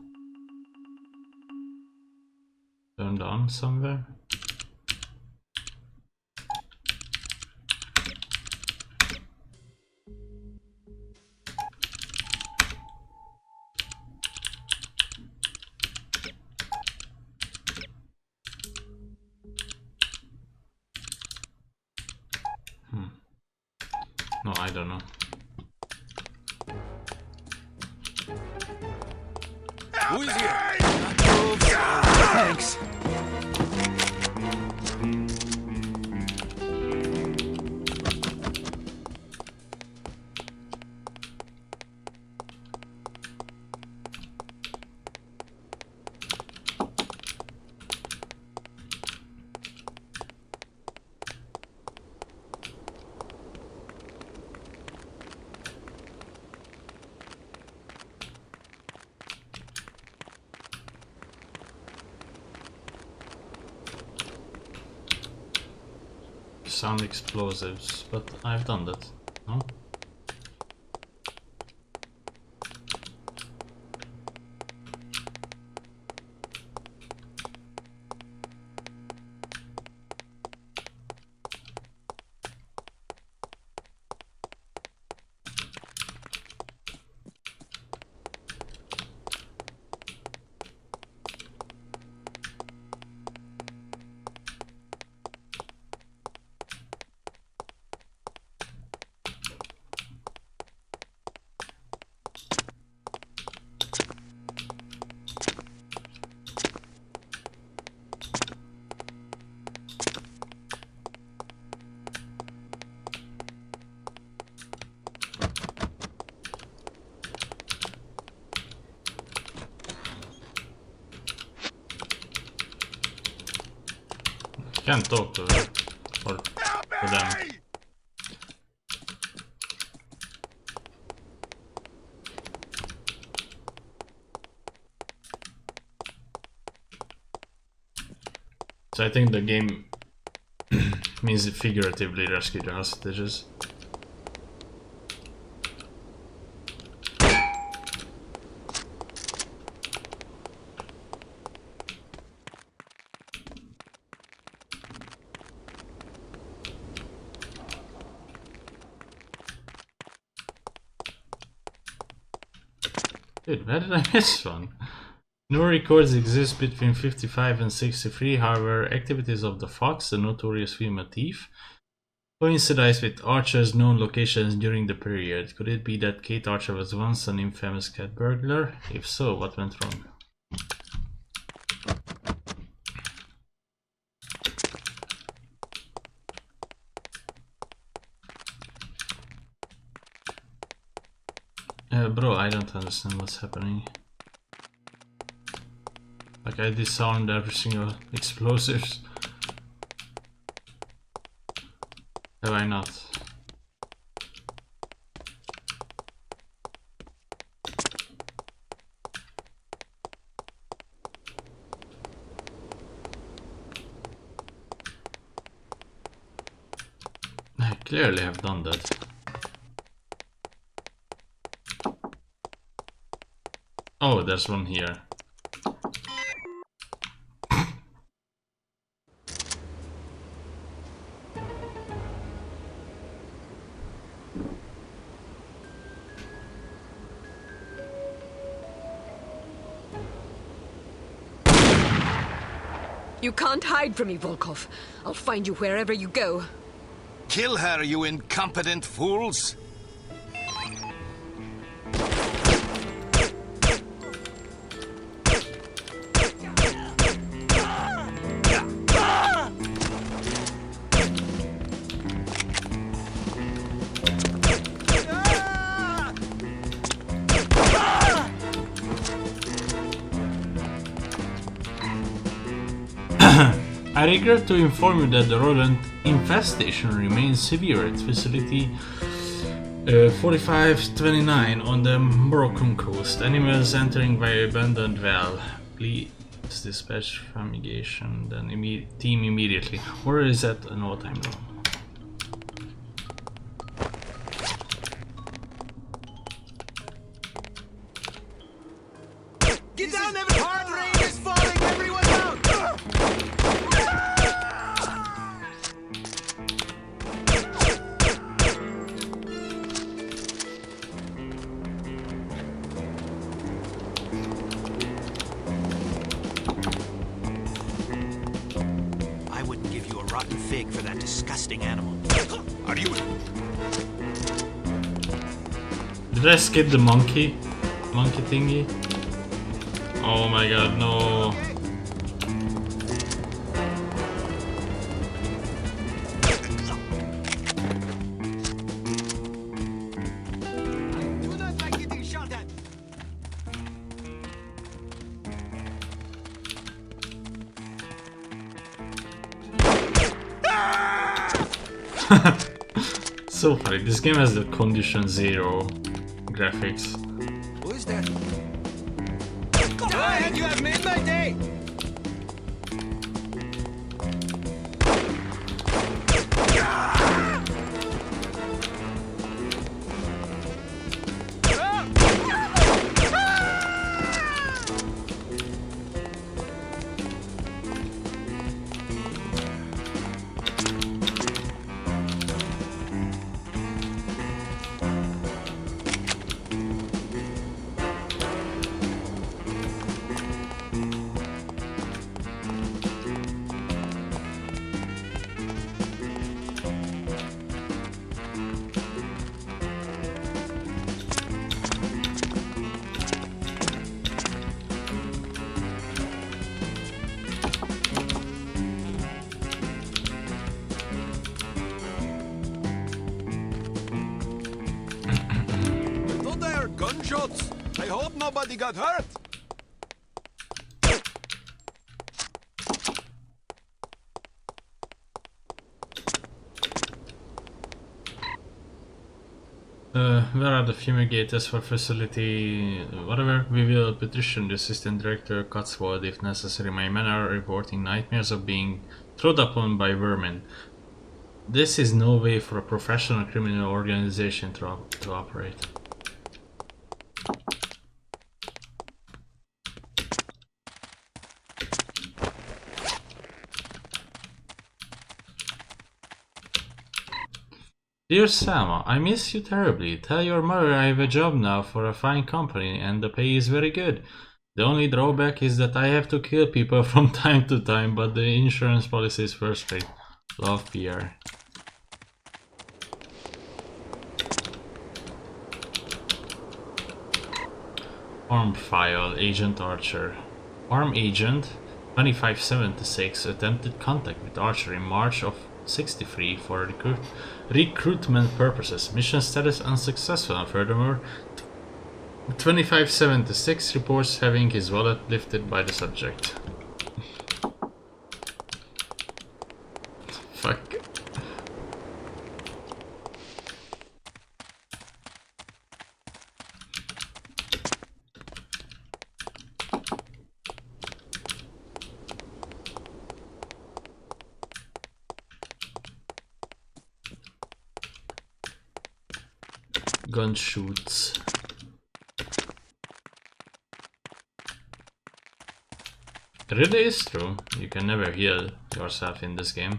turned on somewhere. No, I don't know. Who is here? Thanks. Sound explosives, but I've done that, no? can't talk to her. Or to them. So I think the game means figuratively rescue the hostages. Dude, where did I miss one? No records exist between 55 and 63, however, activities of the Fox, the notorious female thief, coincides with Archer's known locations during the period. Could it be that Kate Archer was once an infamous cat burglar? If so, what went wrong? Bro, I don't understand what's happening. Like, I disarmed every single explosives. Have I not? I clearly have done that. Oh, there's one here. You can't hide from me, Volkov. I'll find you wherever you go. Kill her, you incompetent fools! I regret to inform you that the rodent infestation remains severe at facility 4529 on the Moroccan coast. Animals entering via abandoned well. Please dispatch fumigation, then team immediately. Or is that an all-time zone? Get down, everyone! Hard rain is falling, everyone down! I wouldn't give you a rotten fig for that disgusting animal. Are you? Did I skip the monkey? Monkey thingy? Oh my god, no. Do not like getting shot at! So funny, this game has the condition 0 graphics. Who is that? Die, you have made my day! Gunshots! I hope nobody got hurt! Where are the fumigators for facility? Whatever. We will petition the assistant director Cotswold if necessary. My men are reporting nightmares of being trod upon by vermin. This is no way for a professional criminal organization to operate. Dear Sama, I miss you terribly. Tell your mother I have a job now for a fine company and the pay is very good. The only drawback is that I have to kill people from time to time, but the insurance policy is first rate. Love, Pierre. Arm file, Agent Archer. Arm Agent 2576 attempted contact with Archer in March of 63 for recruitment purposes. Mission status unsuccessful, and furthermore, 2576 reports having his wallet lifted by the subject. Fuck. Gun shoots. It really is true. You can never heal yourself in this game.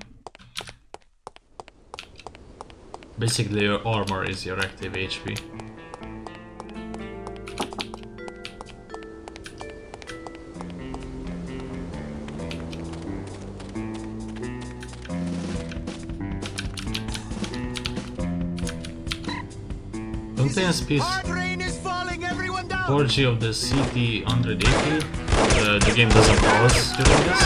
Basically, your armor is your active HP. Contains piece 4G of the CT-180. The game doesn't pause during this.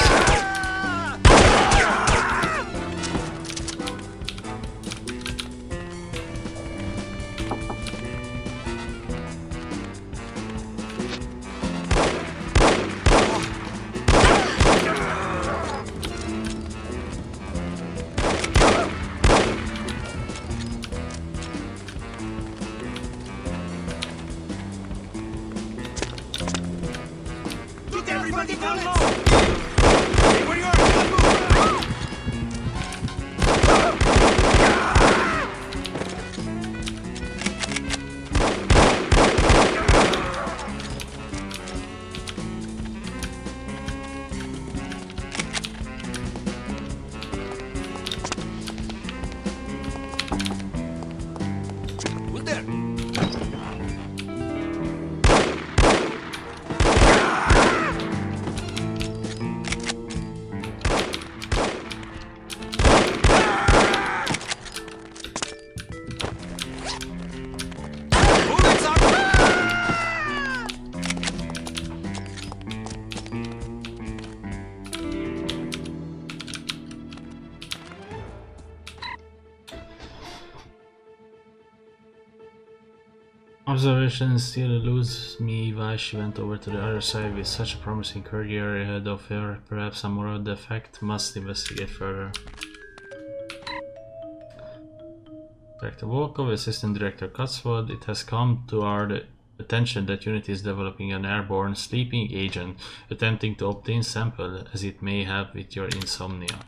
Observation still eludes me why she went over to the other side with such a promising career ahead of her. Perhaps a moral defect. Must investigate further. Director Volkov, Assistant Director Cotswold, it has come to our attention that Unity is developing an airborne sleeping agent, attempting to obtain sample as it may help with your insomnia.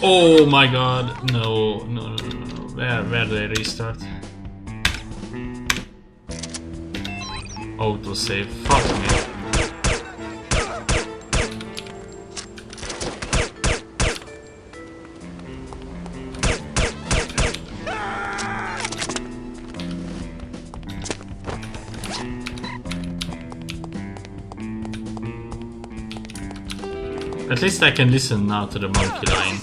Oh my god, no. Where do I restart? Autosave, fuck me. At least I can listen now to the monkey line.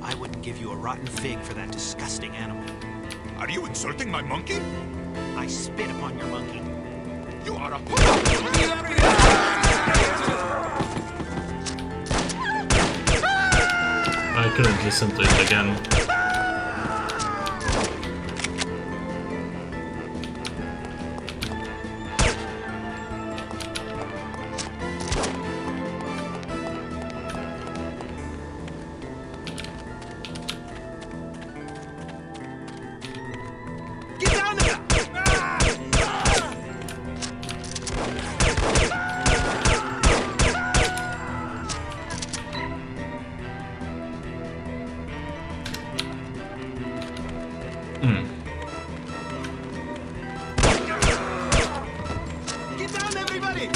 I wouldn't give you a rotten fig for that disgusting animal. Are you insulting my monkey? I spit upon your monkey. You are a... I couldn't listen to it again. Get down there! Get down, everybody!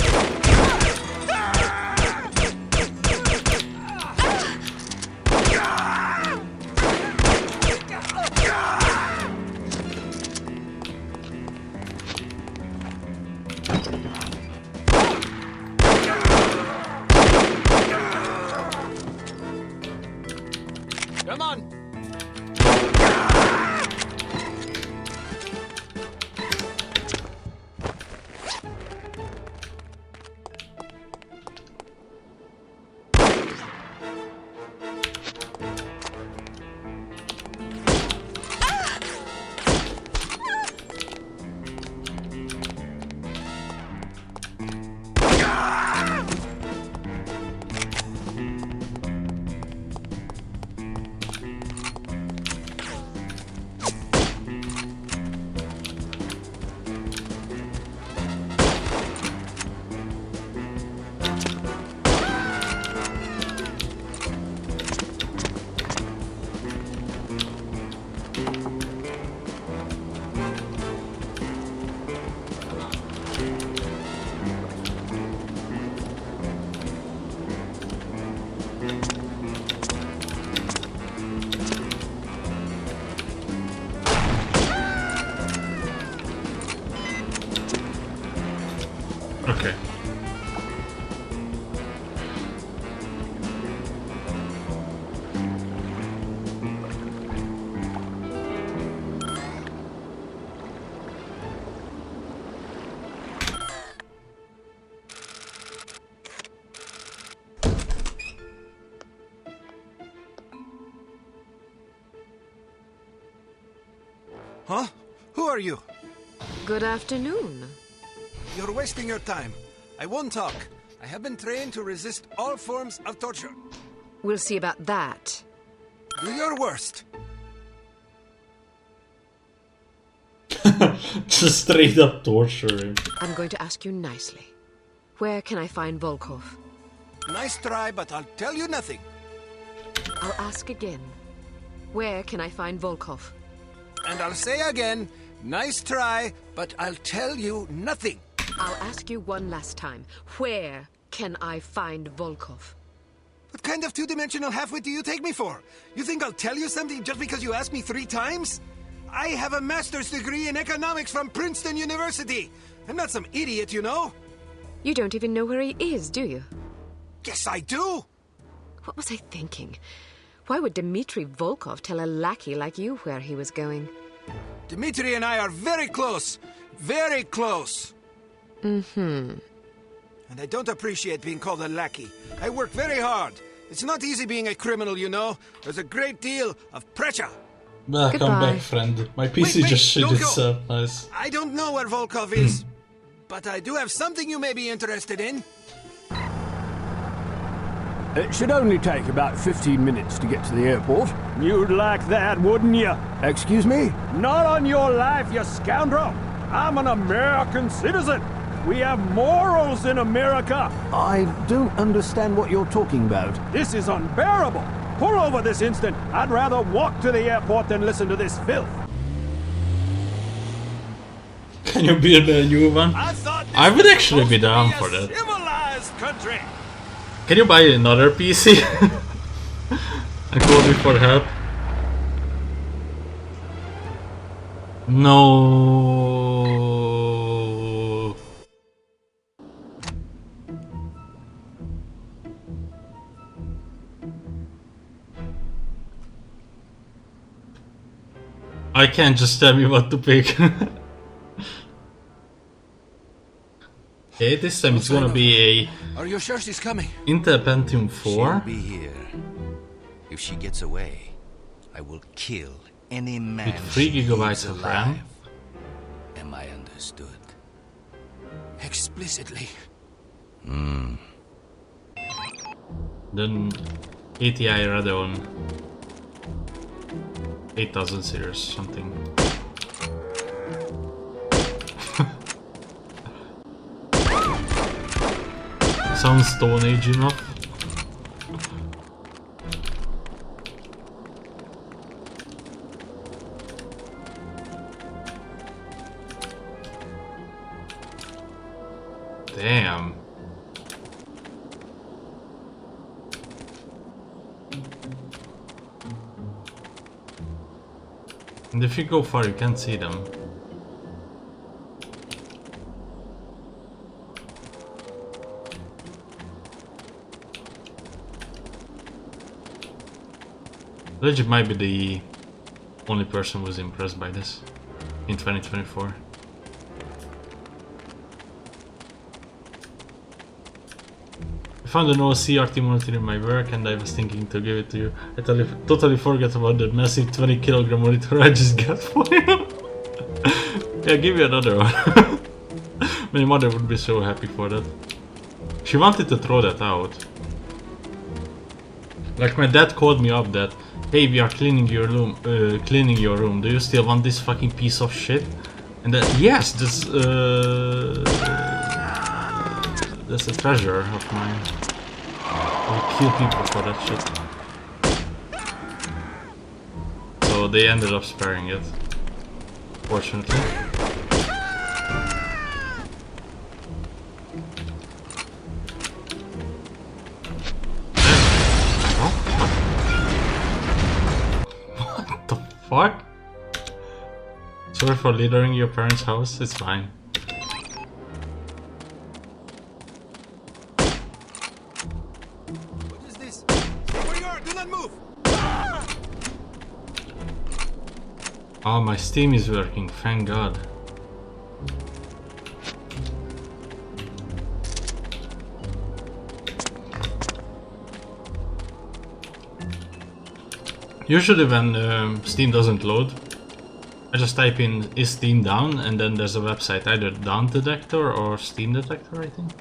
Come on! Okay. Huh? Who are you? Good afternoon. You're wasting your time. I won't talk. I have been trained to resist all forms of torture. We'll see about that. Do your worst. Just straight up torture him. I'm going to ask you nicely. Where can I find Volkov? Nice try, but I'll tell you nothing. I'll ask again. Where can I find Volkov? And I'll say again, nice try, but I'll tell you nothing. I'll ask you one last time. Where can I find Volkov? What kind of two-dimensional halfwit do you take me for? You think I'll tell you something just because you asked me 3 times? I have a master's degree in economics from Princeton University. I'm not some idiot, you know? You don't even know where he is, do you? Yes, I do. What was I thinking? Why would Dmitri Volkov tell a lackey like you where he was going? Dmitri and I are very close. Very close. Mm-hmm. And I don't appreciate being called a lackey. I work very hard. It's not easy being a criminal, you know. There's a great deal of pressure. Welcome back, friend. My PC Wait, just shit don't go. itself. Nice. I don't know where Volkov is, but I do have something you may be interested in. It should only take about 15 minutes to get to the airport. You'd like that, wouldn't you? Excuse me? Not on your life, you scoundrel! I'm an American citizen! We have morals in America! I don't understand what you're talking about. This is unbearable! Pull over this instant! I'd rather walk to the airport than listen to this filth! Can you build a new one? I would actually be down for that. Civilized country. Can you buy another PC? And call me for help? No. I can't just tell me what to pick. Okay, this time it's gonna be a... Are you sure she's coming? Intel Pentium 4. She'll be here. If she gets away, I will kill any man with 3 gigabytes of RAM. Am I understood? Explicitly. Then ATI Radeon 8000 series something. Sounds Stone Age enough. Damn. And if you go far, you can't see them. Legit might be the only person who was impressed by this in 2024. I found an old CRT monitor in my work and I was thinking to give it to you. I totally forgot about the massive 20 kilogram monitor I just got for you. Yeah, give me another one. My mother would be so happy for that. She wanted to throw that out. Like my dad called me up that, hey, we are cleaning your room. Do you still want this fucking piece of shit? And that, yes, that's a treasure of mine. I'll kill people for that shit. So they ended up sparing it, fortunately. What the fuck? Sorry for littering your parents' house, it's fine. What is this? Stay where you are, do not move! Oh, my Steam is working, thank God. Usually when Steam doesn't load, I just type in is Steam down and then there's a website, either Down Detector or Steam Detector, I think.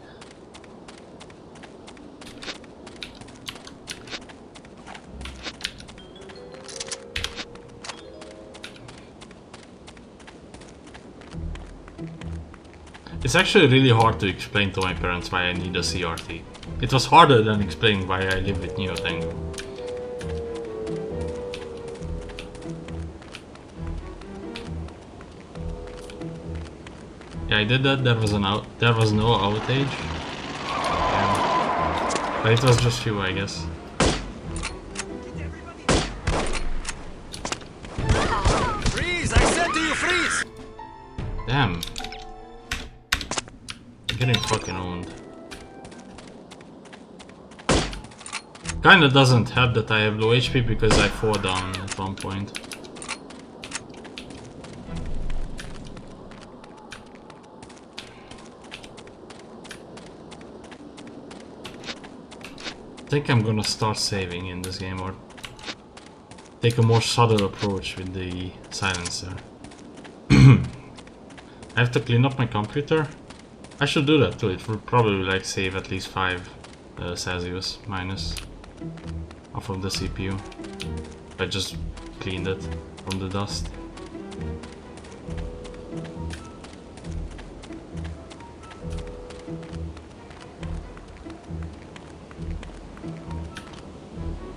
It's actually really hard to explain to my parents why I need a CRT. It was harder than explaining why I live with Neo Tango. Yeah, I did that. There was no outage. Yeah. But it was just you, I guess. Freeze! I said to you, freeze! Damn. I'm getting fucking owned. Kinda doesn't help that I have low HP because I fall down at one point. I think I'm gonna start saving in this game or take a more subtle approach with the silencer. I have to clean up my computer. I should do that too. It would probably like save at least 5 Celsius minus off of the CPU. I just cleaned it from the dust.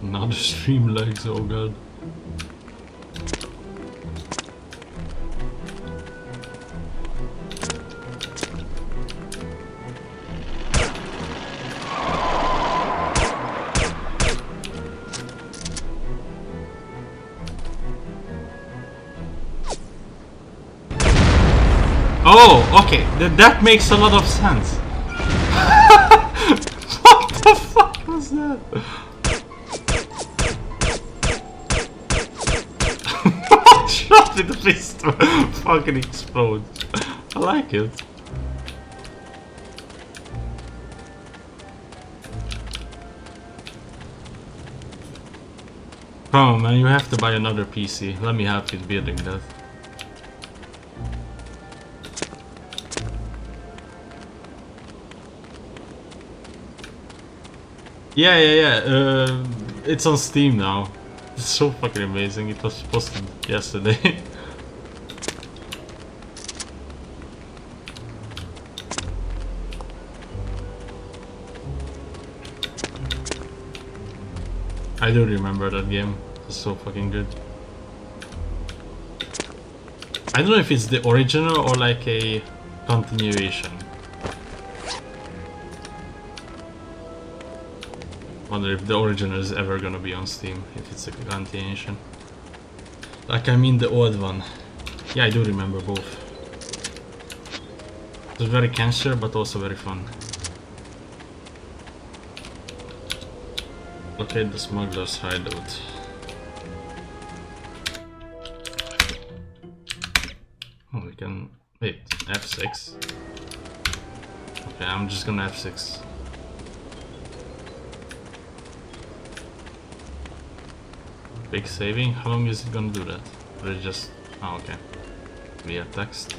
Another stream lags, oh god. Oh, okay, that makes a lot of sense. What the fuck was that? Shut Watch it at least fucking explode. I like it. Come on, man, you have to buy another PC. Let me help you building that. Yeah. It's on Steam now. It's so fucking amazing. It was posted yesterday. I do remember that game. It's so fucking good. I don't know if it's the original or like a continuation. Wonder if the original is ever gonna be on Steam, if it's a continuation. Like, I mean the old one. Yeah, I do remember both. It was very cancer, but also very fun. Locate the smuggler's hideout. Oh, we can... wait, F6? Okay, I'm just gonna F6. Big saving? How long is it gonna do that? Or it just... oh, okay. Via text.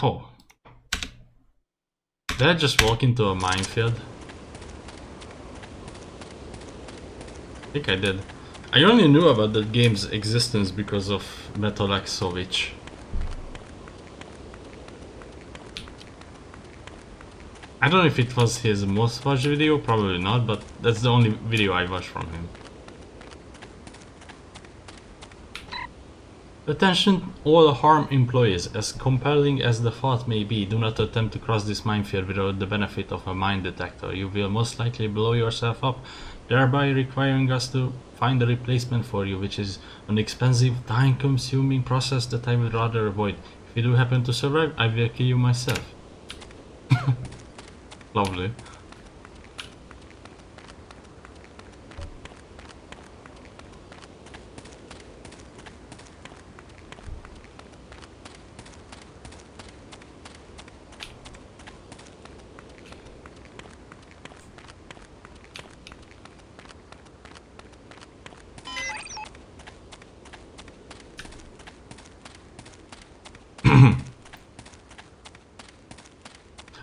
Oh. Did I just walk into a minefield? I think I did. I only knew about that game's existence because of Metal Exovich. I don't know if it was his most watched video, probably not, but that's the only video I watched from him. Attention all harm employees, as compelling as the thought may be, do not attempt to cross this minefield without the benefit of a mine detector. You will most likely blow yourself up, thereby requiring us to find a replacement for you, which is an expensive, time-consuming process that I would rather avoid. If you do happen to survive, I will kill you myself. Lovely.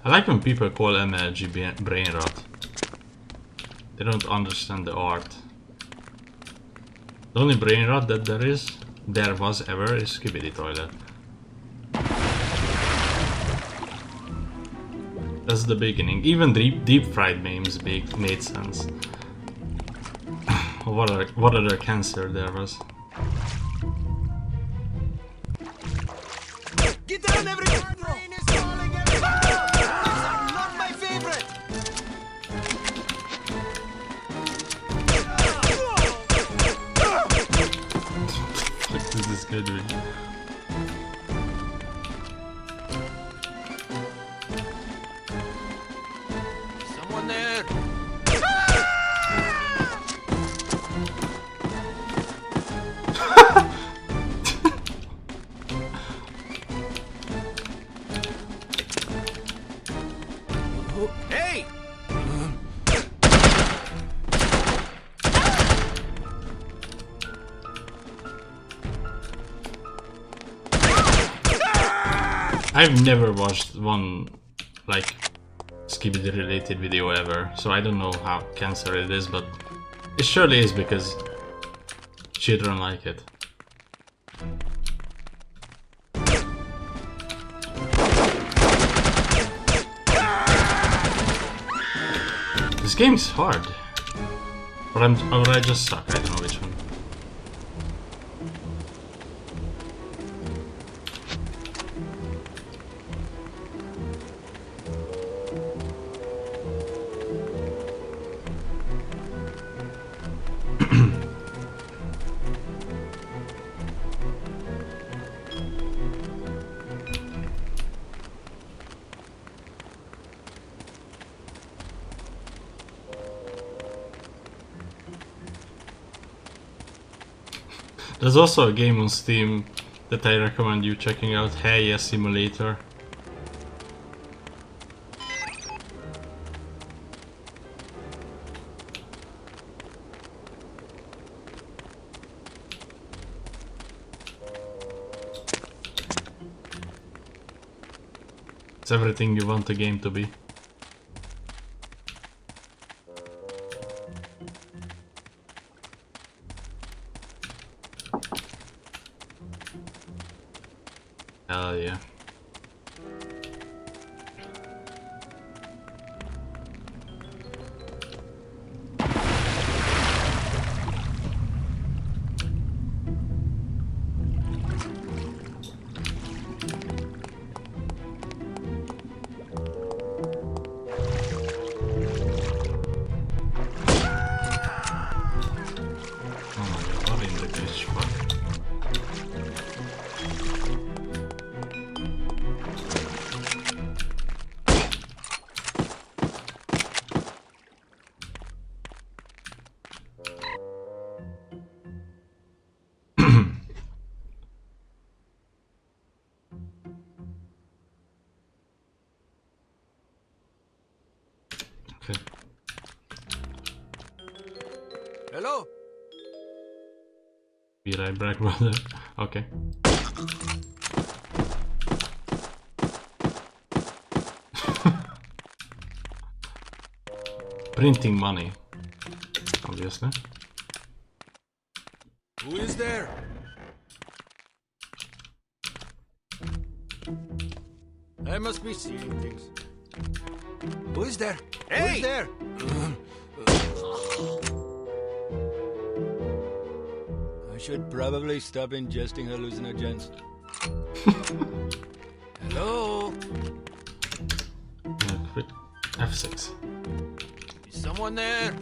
I like when people call MLG brain rot. They don't understand the art. The only brain rot that there was ever is Skibidi Toilet. That's the beginning. Even deep fried memes made sense. what other cancer there was? Get down, everybody! Rain is falling everywhere! Not my favorite! What is this guy doing? Someone there! Hey! I've never watched one like Skibidi related video ever, so I don't know how cancer it is, but it surely is because children like it. This game's hard, or I just suck. I don't know which one. There's also a game on Steam that I recommend you checking out, Hey Simulator. It's everything you want a game to be. Hell yeah. Okay. Hello? Be right back, brother. Okay. Printing money, obviously. Who is there? I must be seeing things. Who is there? Who is there? I should probably stop ingesting hallucinogens. Hello? F6. Is someone there?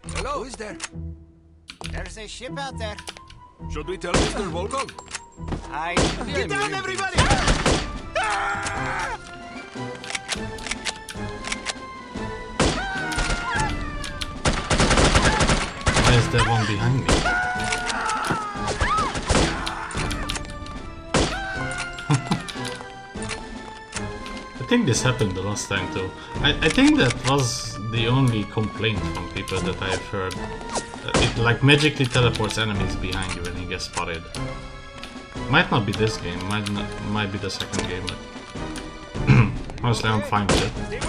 Hello? Who is there? There's a ship out there. Should we tell Mr. Volkov? Get down, everybody! Why is there one behind me? I think this happened the last time too. I think that was the only complaint from people that I've heard. It like magically teleports enemies behind you when you get spotted. Might not be this game, might be the second game, but honestly I'm fine with it.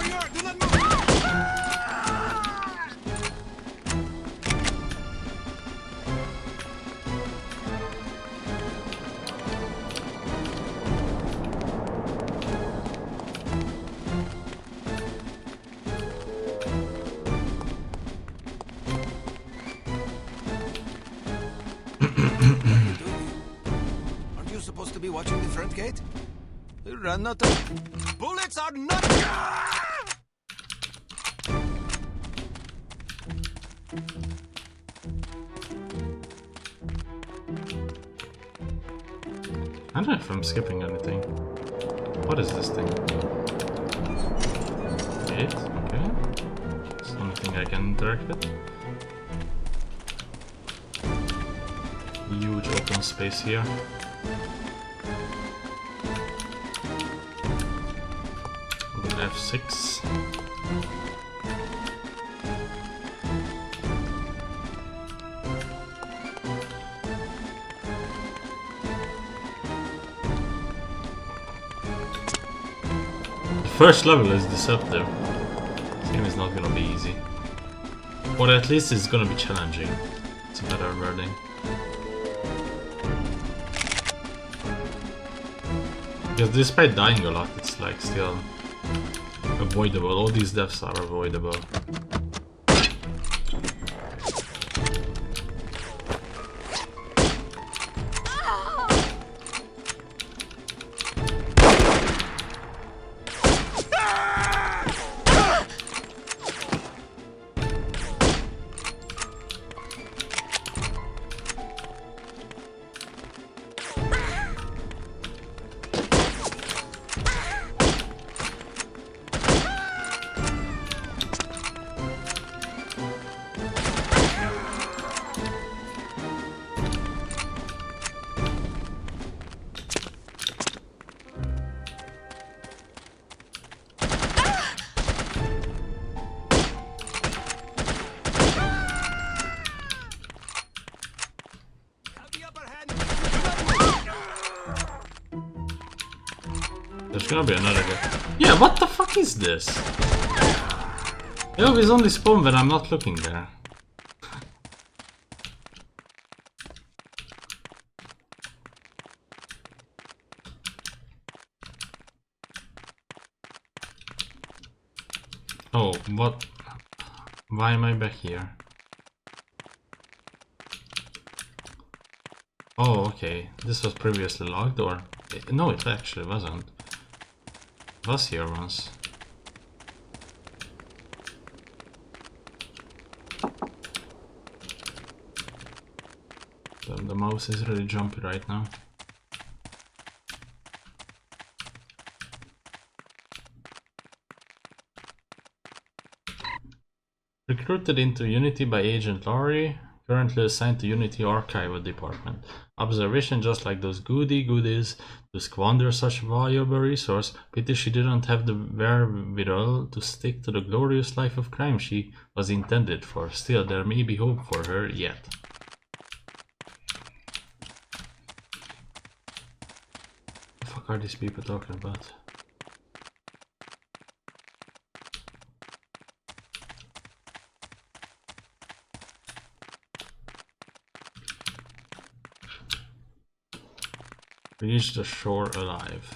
Aren't you supposed to be watching the front gate? Run out of... Bullets are not... I don't know if I'm skipping anything. What is this thing? Gate? Okay. It's the only thing I can interact with. Huge open space here. With F6. The first level is deceptive. This game is not gonna be easy. Or at least it's gonna be challenging. It's a better wording. Because despite dying a lot, it's like still avoidable. All these deaths are avoidable. There's gonna be another guy. Yeah, what the fuck is this? They always only spawn when I'm not looking there. Oh, what? Why am I back here? Oh, okay. This was previously logged, or... No, it actually wasn't. It was here once. The mouse is really jumpy right now. Recruited into Unity by Agent Laurie, currently assigned to Unity Archival Department. Observation just like those goodies to squander such valuable resource. Pity she didn't have the wherewithal to stick to the glorious life of crime she was intended for. Still, there may be hope for her yet. What the fuck are these people talking about? Reach the shore alive.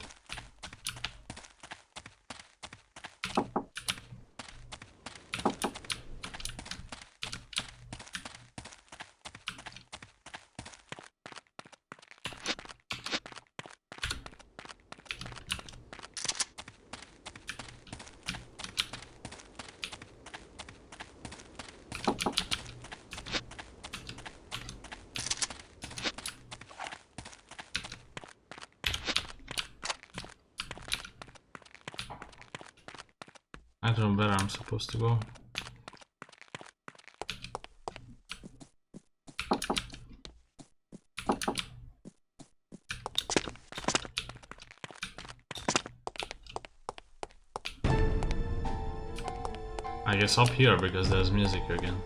I don't know where I'm supposed to go. I guess up here because there's music again.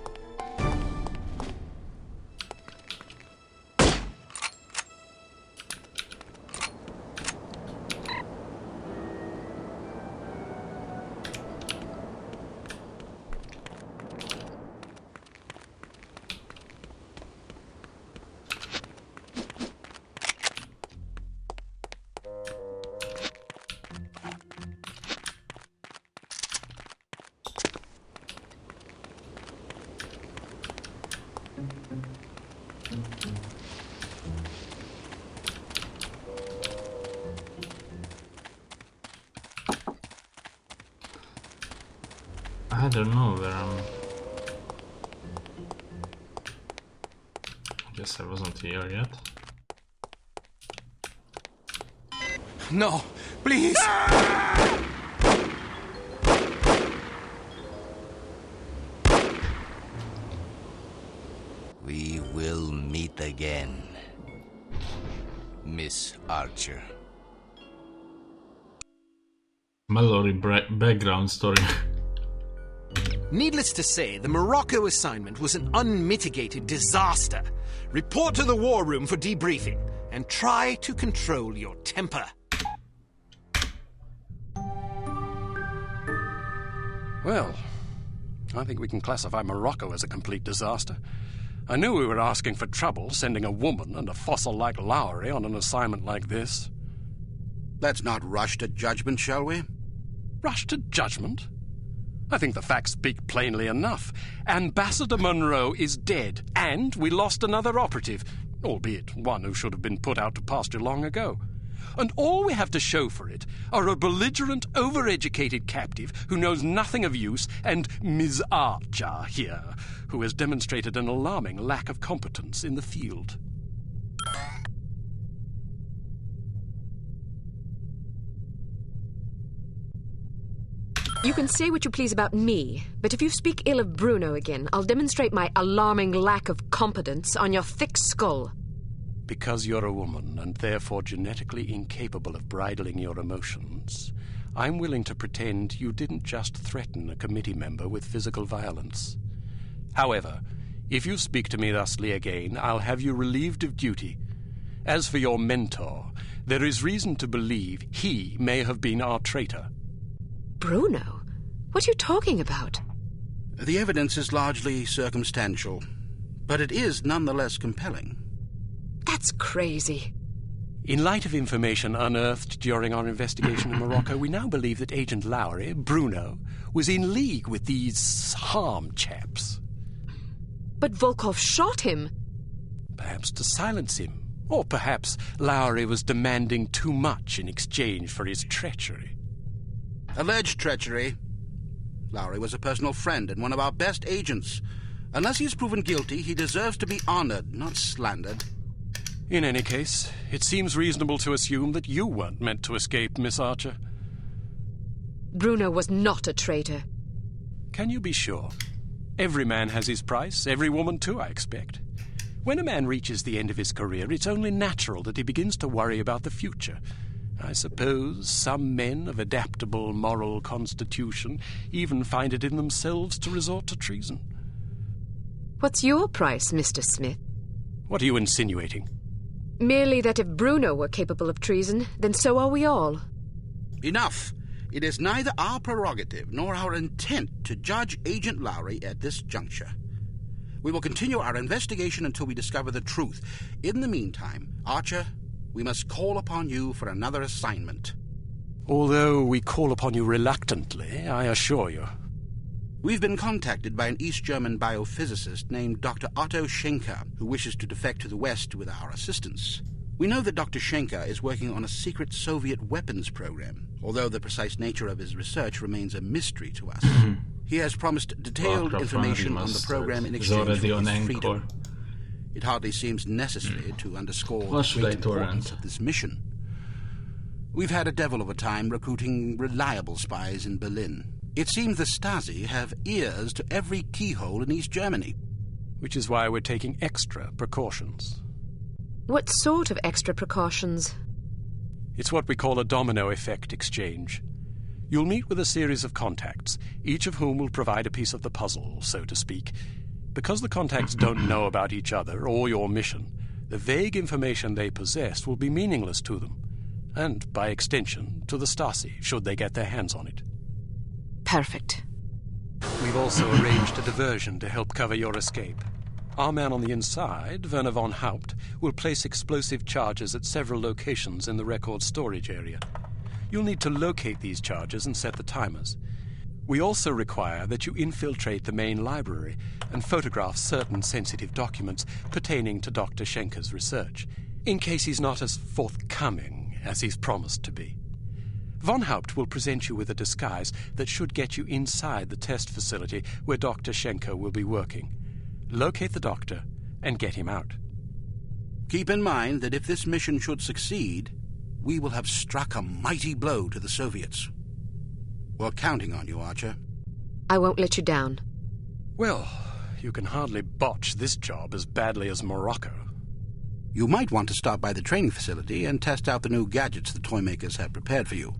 I don't know where I'm... I guess I wasn't here yet. No, please! We will meet again, Miss Archer. Mallory background story. Needless to say, the Morocco assignment was an unmitigated disaster. Report to the war room for debriefing, and try to control your temper. Well, I think we can classify Morocco as a complete disaster. I knew we were asking for trouble, sending a woman and a fossil like Lowry on an assignment like this. Let's not rush to judgment, shall we? Rush to judgment? I think the facts speak plainly enough. Ambassador Monroe is dead, and we lost another operative, albeit one who should have been put out to pasture long ago. And all we have to show for it are a belligerent, overeducated captive who knows nothing of use, and Ms. Archer here, who has demonstrated an alarming lack of competence in the field. You can say what you please about me, but if you speak ill of Bruno again, I'll demonstrate my alarming lack of competence on your thick skull. Because you're a woman, and therefore genetically incapable of bridling your emotions, I'm willing to pretend you didn't just threaten a committee member with physical violence. However, if you speak to me thusly again, I'll have you relieved of duty. As for your mentor, There is reason to believe he may have been our traitor. Bruno? What are you talking about? The evidence is largely circumstantial, but it is nonetheless compelling. That's crazy. In light of information unearthed during our investigation in Morocco, we now believe that Agent Lowry, Bruno, was in league with these harm chaps. But Volkov shot him. Perhaps to silence him. Or perhaps Lowry was demanding too much in exchange for his treachery. Alleged treachery. Lowry was a personal friend and one of our best agents. Unless he is proven guilty, he deserves to be honored, not slandered. In any case, it seems reasonable to assume that you weren't meant to escape, Miss Archer. Bruno was not a traitor. Can you be sure? Every man has his price, every woman too, I expect. When a man reaches the end of his career, it's only natural that he begins to worry about the future. I suppose some men of adaptable moral constitution even find it in themselves to resort to treason. What's your price, Mr. Smith? What are you insinuating? Merely that if Bruno were capable of treason, then so are we all. Enough! It is neither our prerogative nor our intent to judge Agent Lowry at this juncture. We will continue our investigation until we discover the truth. In the meantime, Archer, we must call upon you for another assignment. Although we call upon you reluctantly, I assure you. We've been contacted by an East German biophysicist named Dr. Otto Schenker, who wishes to defect to the West with our assistance. We know that Dr. Schenker is working on a secret Soviet weapons program, although the precise nature of his research remains a mystery to us. He has promised detailed information on the program in exchange for his freedom. It hardly seems necessary to underscore the great importance of this mission. We've had a devil of a time recruiting reliable spies in Berlin. It seems the Stasi have ears to every keyhole in East Germany. Which is why we're taking extra precautions. What sort of extra precautions? It's what we call a domino effect exchange. You'll meet with a series of contacts, each of whom will provide a piece of the puzzle, so to speak. Because the contacts don't know about each other or your mission, the vague information they possess will be meaningless to them, and, by extension, to the Stasi, should they get their hands on it. Perfect. We've also arranged a diversion to help cover your escape. Our man on the inside, Werner von Haupt, will place explosive charges at several locations in the record storage area. You'll need to locate these charges and set the timers. We also require that you infiltrate the main library and photograph certain sensitive documents pertaining to Dr. Schenker's research, in case he's not as forthcoming as he's promised to be. Von Haupt will present you with a disguise that should get you inside the test facility where Dr. Schenker will be working. Locate the doctor and get him out. Keep in mind that if this mission should succeed, we will have struck a mighty blow to the Soviets. We're counting on you, Archer. I won't let you down. Well, you can hardly botch this job as badly as Morocco. You might want to stop by the training facility and test out the new gadgets the toy makers have prepared for you.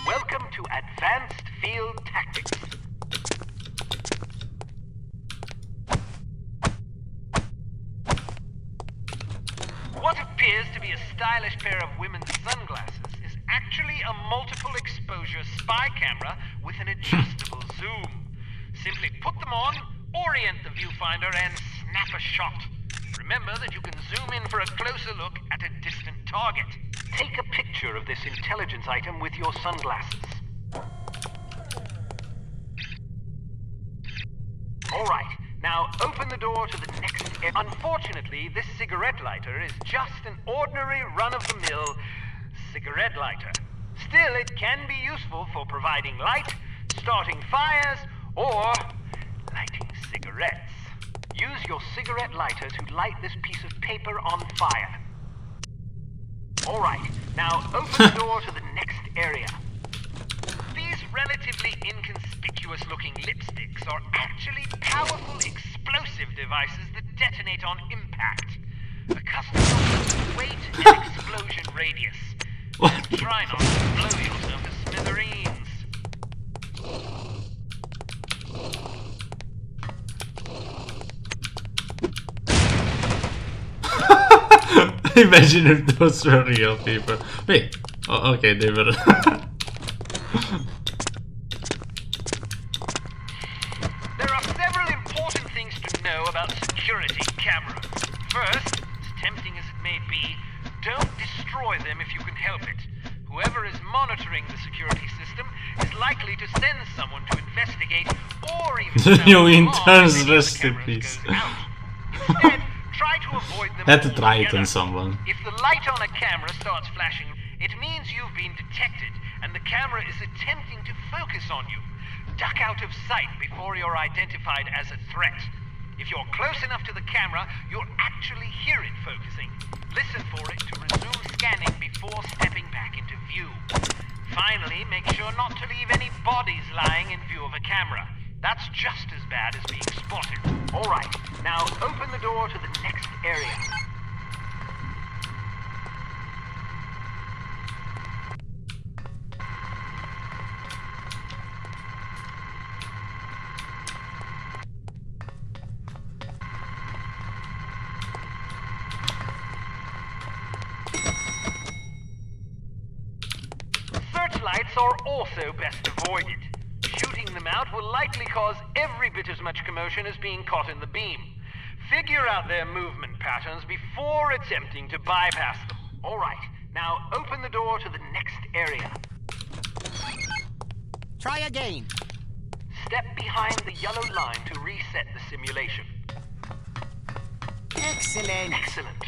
Welcome to Advanced Field Tactics. What appears to be a stylish pair of women's sunglasses is actually a multiple exposure spy camera with an adjustable zoom. Simply put them on, orient the viewfinder, and snap a shot. Remember that you can zoom in for a closer look at a distant target. Take a picture of this intelligence item with your sunglasses. All right, now open the door to the next area. Unfortunately, this cigarette lighter is just an ordinary run-of-the-mill cigarette lighter. Still, it can be useful for providing light, starting fires, or lighting cigarettes. Use your cigarette lighter to light this piece of paper on fire. Alright, now open the door to the next area. These relatively inconspicuous-looking lipsticks are actually powerful explosive devices that detonate on impact. A custom weight and explosion radius. And try not to blow yourself to smithereens. Imagine if those were real people. Wait. Oh, okay, they were. There are several important things to know about security cameras. First, as tempting as it may be, don't destroy them if you can help it. Whoever is monitoring the security system is likely to send someone to investigate or even The new intern's recipes. Instead, try to avoid them. Had to try it altogether. on someone. If the light on a camera starts flashing, it means you've been detected and the camera is attempting to focus on you. Duck out of sight before you're identified as a threat. If you're close enough to the camera, you'll actually hear it focusing. Listen for it to resume scanning before stepping back into view. Finally, make sure not to leave any bodies lying in view of a camera. That's just as bad as being spotted. Alright, now open the door to the next area. Searchlights are also best avoided. Shooting them out will likely cause every bit as much commotion as being caught in the beam. Figure out their movement patterns before attempting to bypass them. Alright, now open the door to the next area. Try again. Step behind the yellow line to reset the simulation. Excellent. Excellent.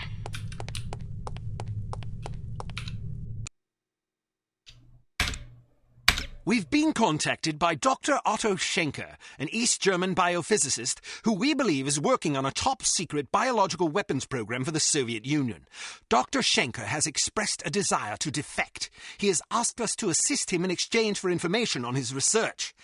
We've been contacted by Dr. Otto Schenker, an East German biophysicist who we believe is working on a top-secret biological weapons program for the Soviet Union. Dr. Schenker has expressed a desire to defect. He has asked us to assist him in exchange for information on his research.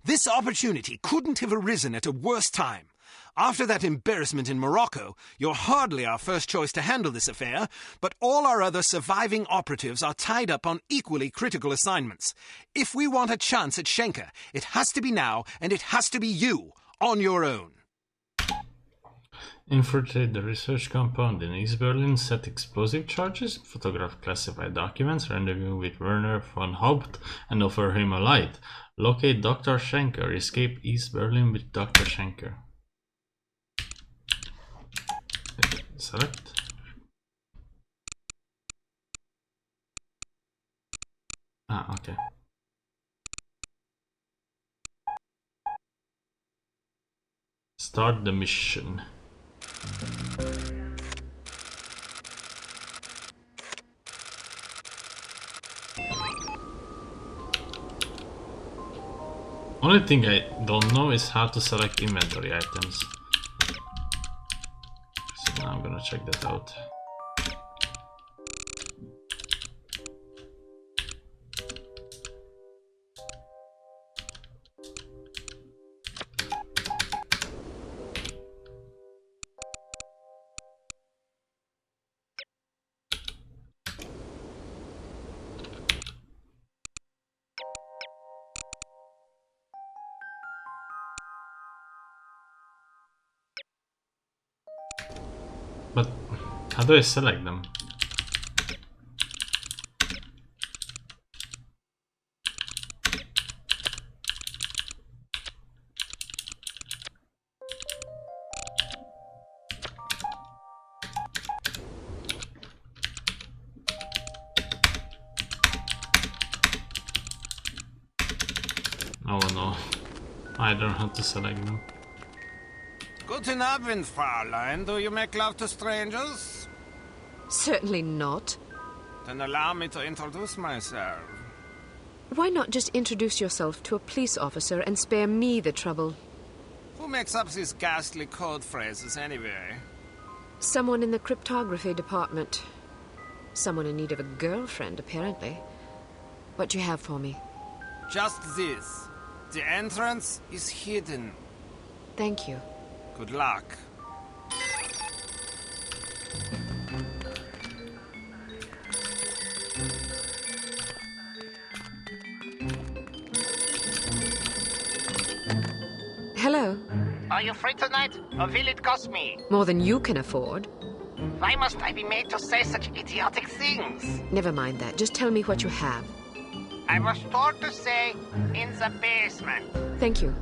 This opportunity couldn't have arisen at a worse time. After that embarrassment in Morocco, you're hardly our first choice to handle this affair, but all our other surviving operatives are tied up on equally critical assignments. If we want a chance at Schenker, it has to be now, and it has to be you, on your own. Infiltrate the research compound in East Berlin, set explosive charges, photograph classified documents, rendezvous with Werner von Haupt, and offer him a light. Locate Dr. Schenker, escape East Berlin with Dr. Schenker. Select. Okay. Start the mission. Only thing I don't know is how to select inventory items. So now I'm gonna check that out. But how do I select them? Oh no, I don't know how to select them. Guten Abend, Fräulein. Do you make love to strangers? Certainly not. Then allow me to introduce myself. Why not just introduce yourself to a police officer and spare me the trouble? Who makes up these ghastly code phrases anyway? Someone in the cryptography department. Someone in need of a girlfriend, apparently. What do you have for me? Just this. The entrance is hidden. Thank you. Good luck. Hello. Are you free tonight, or will it cost me? More than you can afford. Why must I be made to say such idiotic things? Never mind that. Just tell me what you have. I was told to say, in the basement. Thank you.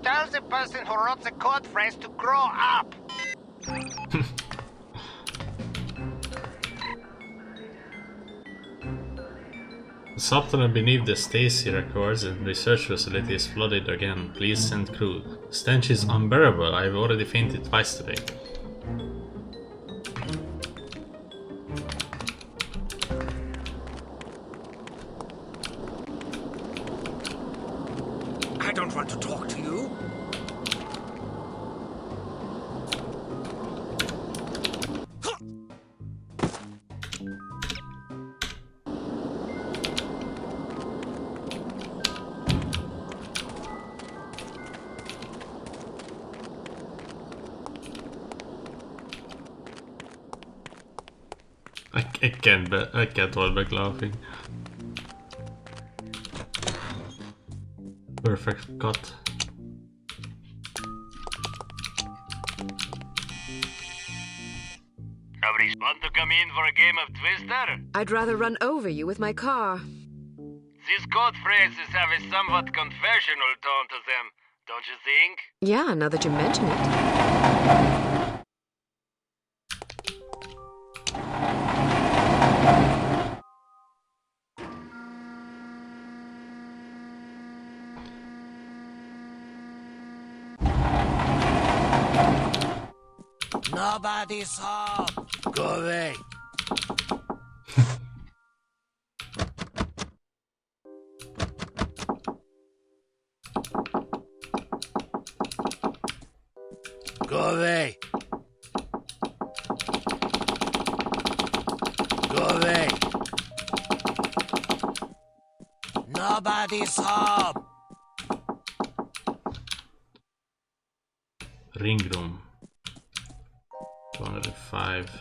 Tell the person who wrote the code phrase to grow up. The subterranean beneath the Stacy records and research facility is flooded again. Please send crew. The stench is unbearable. I've already fainted twice today. I don't want to talk to you. I can't hold back laughing. Perfect cut. Nobody want to come in for a game of Twister? I'd rather run over you with my car. These code phrases have a somewhat confessional tone to them, don't you think? Yeah, now that you mention it. Nobody's home. Go away. Go away. Go away. Nobody's home. Ring room. 205.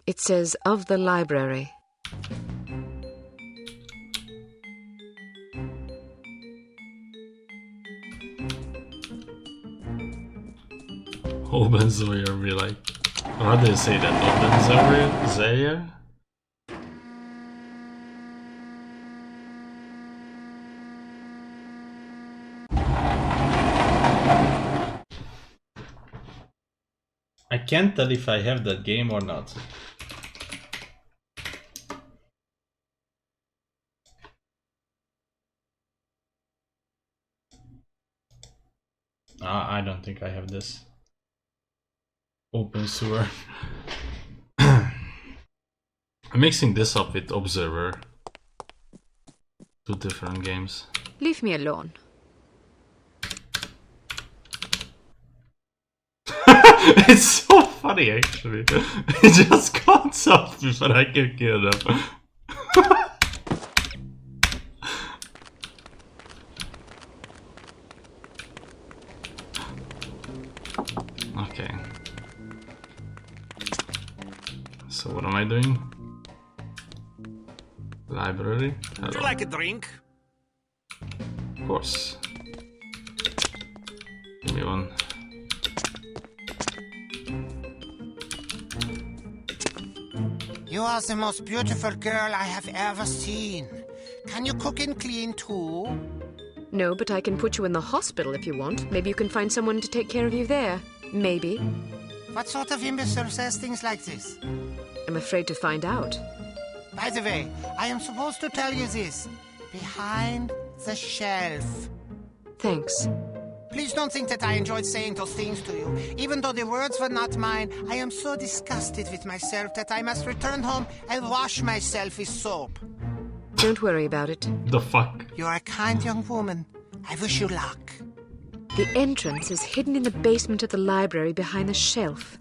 It says of the library. Obenzoyer, we like. How do you say that? Obenzoyer? I can't tell if I have that game or not. I don't think I have this. Open sewer. I'm mixing this up with Observer. Two different games. Leave me alone. It's so funny actually. It just cuts off before I can kill them. Okay. So what am I doing? Library. Hello. Would you like a drink? Of course. Give me one. You are the most beautiful girl I have ever seen. Can you cook and clean too? No, but I can put you in the hospital if you want. Maybe you can find someone to take care of you there. Maybe. What sort of imbecile says things like this? I'm afraid to find out. By the way, I am supposed to tell you this. Behind the shelf. Thanks. Please don't think that I enjoyed saying those things to you. Even though the words were not mine, I am so disgusted with myself that I must return home and wash myself with soap. Don't worry about it. The fuck? You're a kind young woman. I wish you luck. The entrance is hidden in the basement of the library behind the shelf.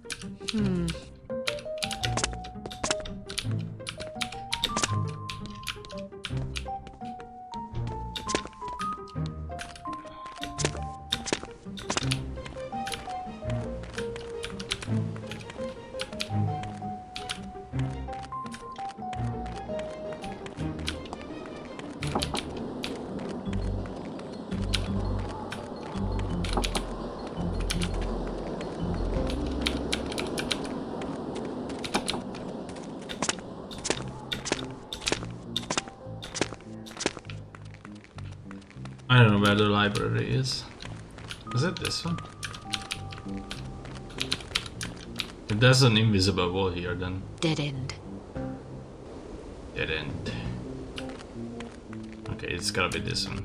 I don't know where the library is. Is it this one? If there's an invisible wall here, then... Dead end. Dead end. Okay, it's gotta be this one.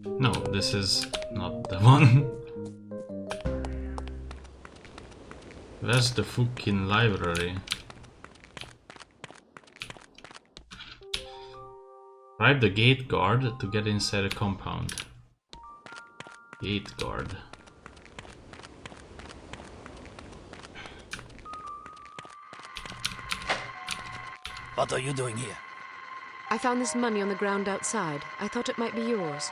No, this is not the one. Where's the fucking library? Bribe the gate guard to get inside the compound. Gate guard. What are you doing here? I found this money on the ground outside. I thought it might be yours.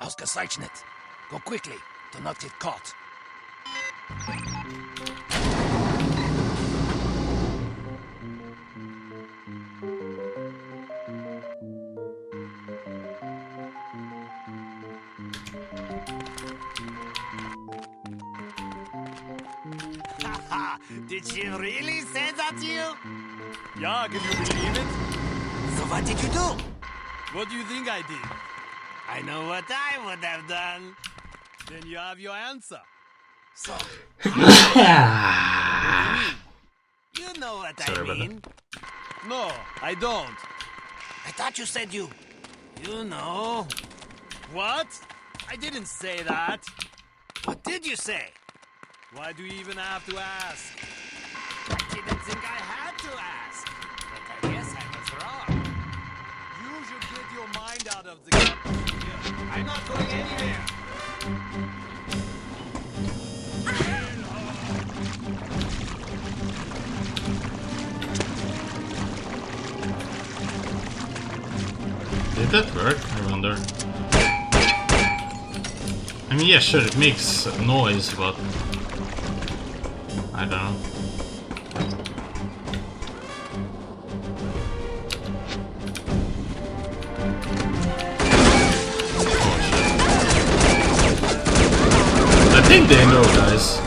Ausgezeichnet. Go quickly. Do not get caught. Did she really say that to you? Yeah, can you believe it? So what did you do? What do you think I did? I know what I would have done. Then you have your answer. So, you know what Sorry I about mean. No, I don't. I thought you said you know. What? I didn't say that. What did you say? Why do you even have to ask? I didn't think I had to ask. But I guess I was wrong. You should get your mind out of the gun. I'm not going anywhere. Did that work? I wonder. I mean, yeah, sure, it makes noise, but I don't know. Oh shit. I think they know, guys.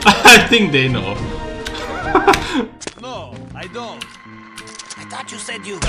I think they know. No, I don't. I thought you said you.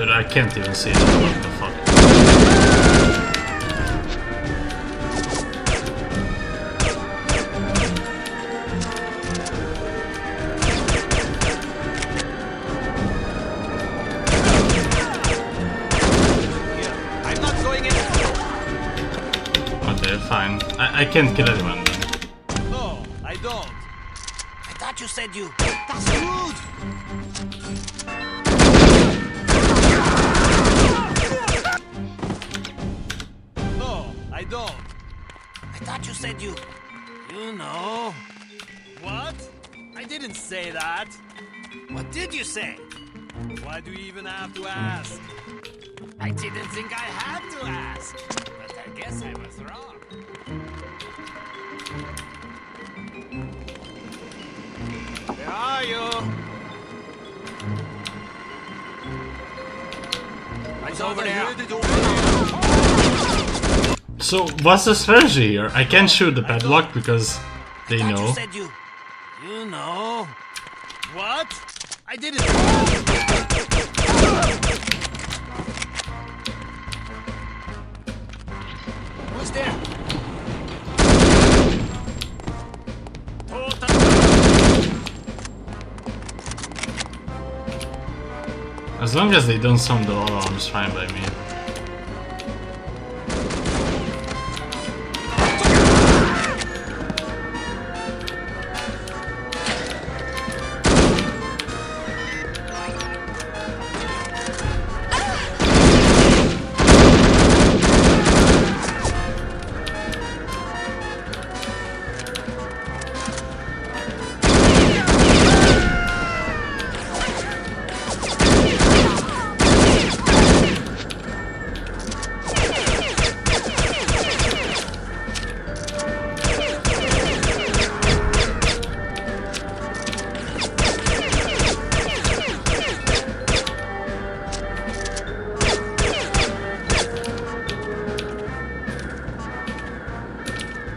I can't even see it. What the fuck? fine. I can't kill anyone then. No, I don't. I thought you said you. That's rude. No, I don't. I thought you said you. You know. What? I didn't say that. What did you say? Why do you even have to ask? I didn't think I had to ask, but I guess I was wrong. Where are you? It's over there. So what's the strategy here? I can't shoot the padlock because they know. You said you. You know. What? I didn't. Who's there? As long as they don't summon the alarms, fine by me.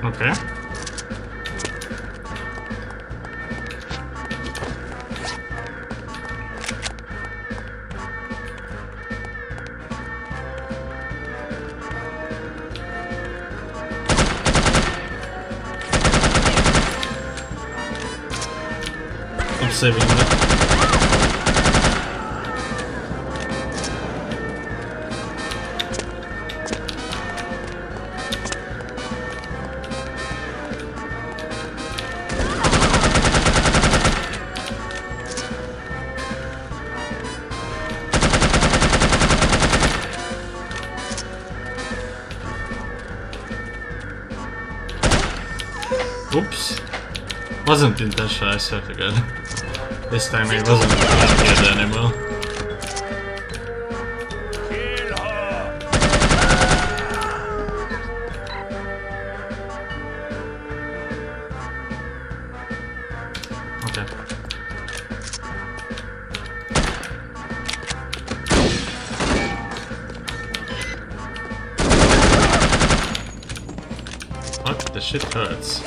Okay. I'm saving that. Oops. Wasn't intentional, I swear to God. This time I wasn't gonna get the animal. Okay. Fuck, the shit hurts.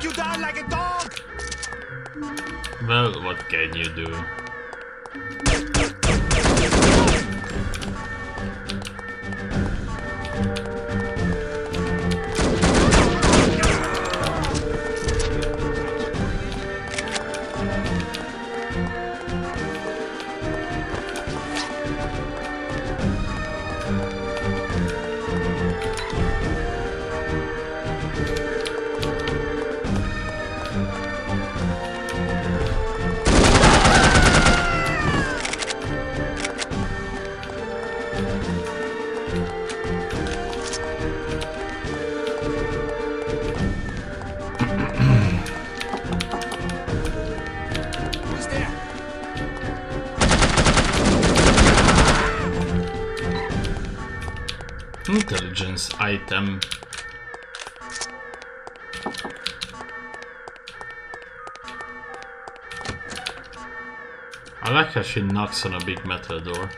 You down like a dog! Well, what can you do? Intelligence item. I like how she knocks on a big metal door.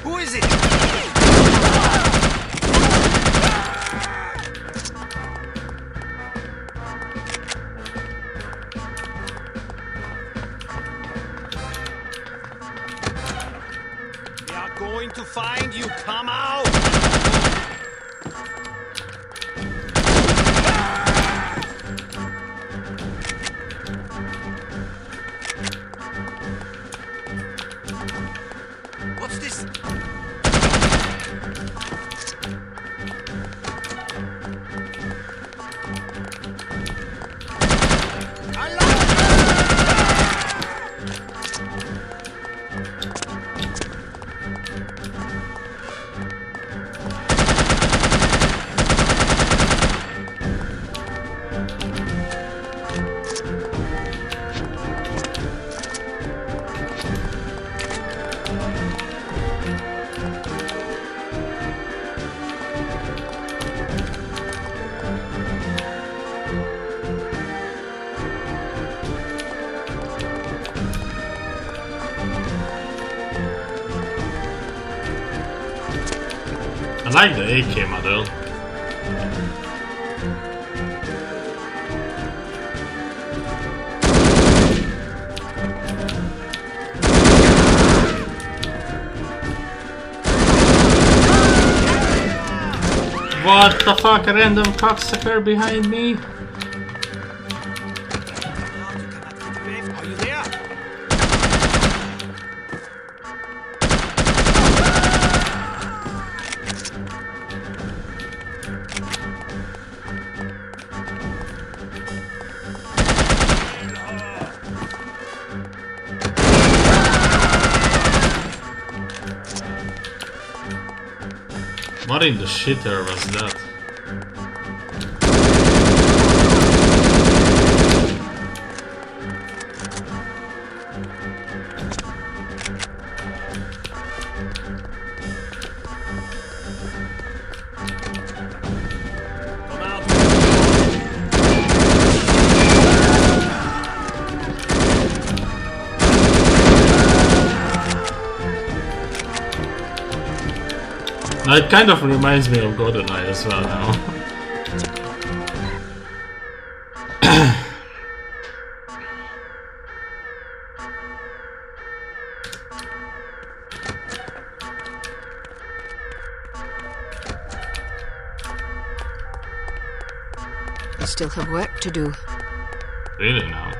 Who is it? We are going to find you. Come out. What's this? I like the AK model. What the fuck, a random cocksucker behind me? Are you there? What in the shitter was that? It kind of reminds me of GoldenEye as well now. I still have work to do. Really now?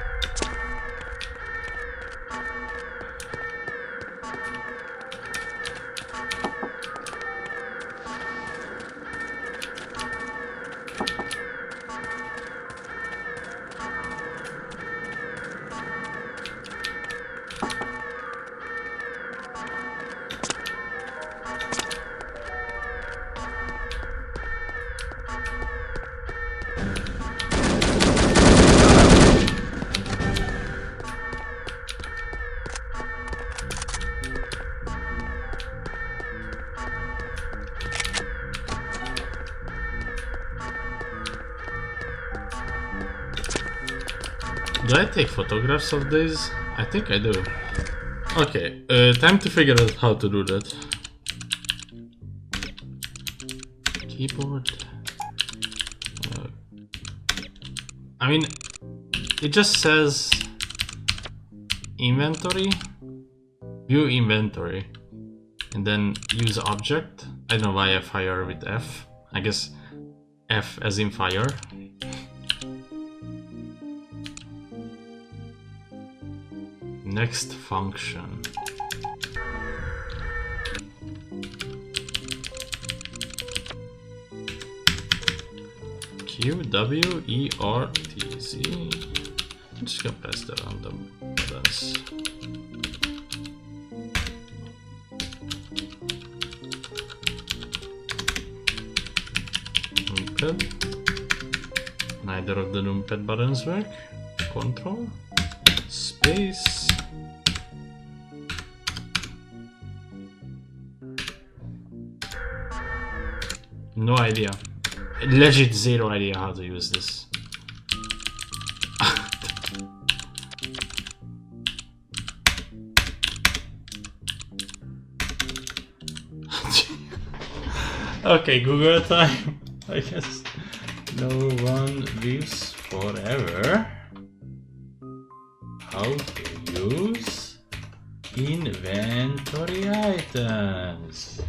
Do I take photographs of these? I think I do. Okay, time to figure out how to do that. Keyboard. I mean, it just says inventory, view inventory, and then use object. I don't know why I fire with F. I guess F as in fire. Next function. Q, W, E, R, T, Z. I'm just gonna press the random buttons. numpad. Neither of the numpad buttons work. Control. Space. No idea. Legit zero idea how to use this. Okay, Google time. I guess no one lives forever. How to use inventory items.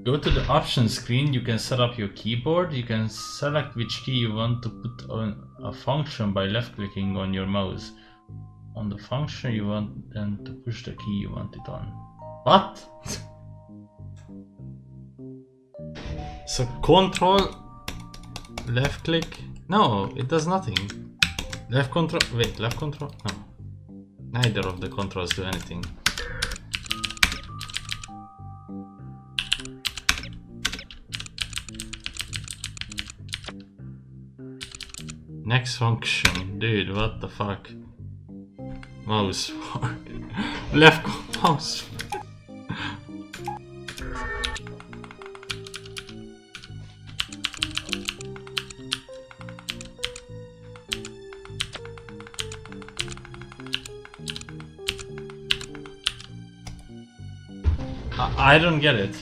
Go to the options screen, you can set up your keyboard, you can select which key you want to put on a function by left clicking on your mouse. On the function you want then to push the key you want it on. What? So control, left click, no, it does nothing. Left control, wait, left control, no. Neither of the controls do anything. Next function, dude, what the fuck? Mouse left mouse. I don't get it.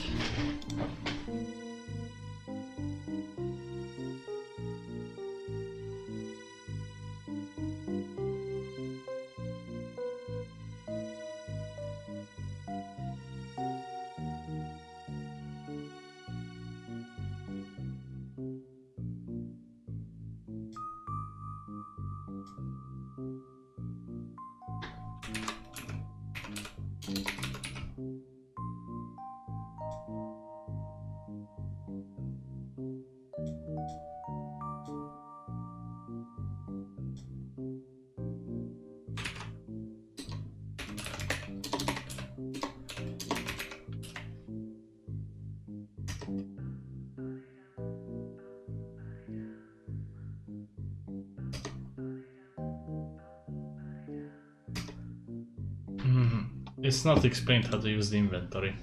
It's not explained how to use the inventory.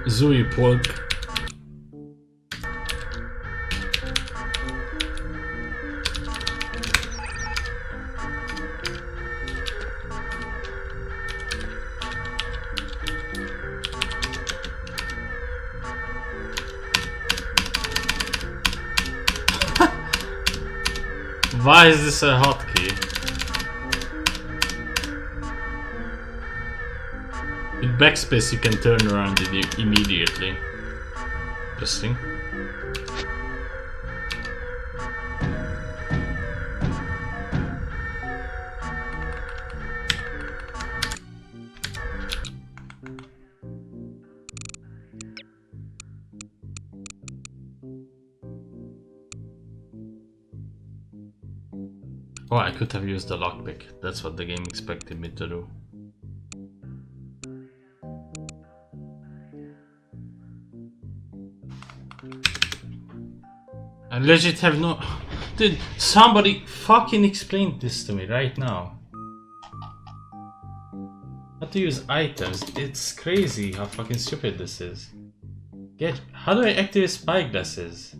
Zooey pork. Why is this a hotkey? With backspace you can turn around it immediately. Interesting. Oh, I could have used the lockpick. That's what the game expected me to do. I legit have no... Dude, somebody fucking explain this to me right now. How to use items. It's crazy how fucking stupid this is. How do I activate spyglasses?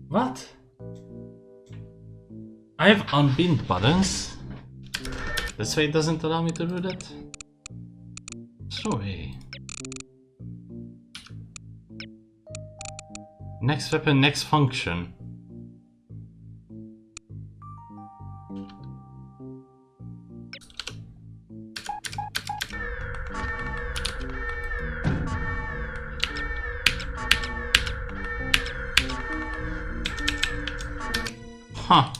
What? I have unpinned buttons? That's why it doesn't allow me to do that? No way. Next weapon, next function. Huh.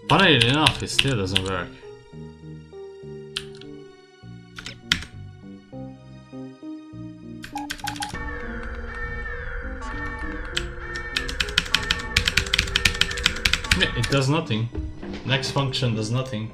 Funnily enough, it still doesn't work. Yeah, it does nothing. Next function does nothing.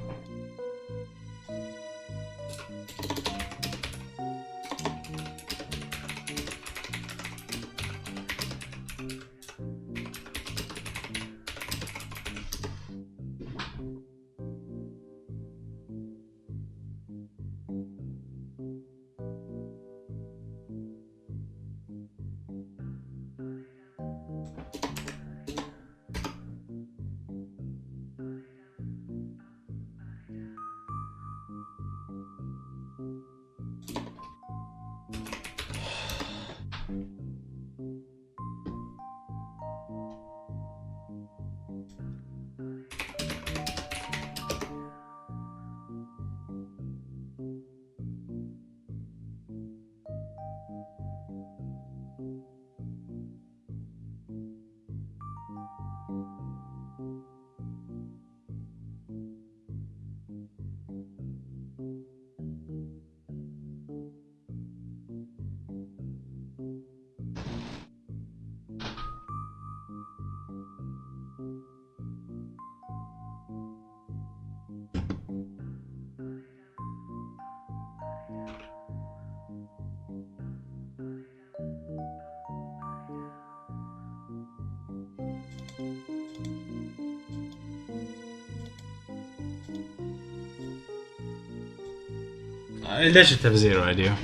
I legit have zero idea.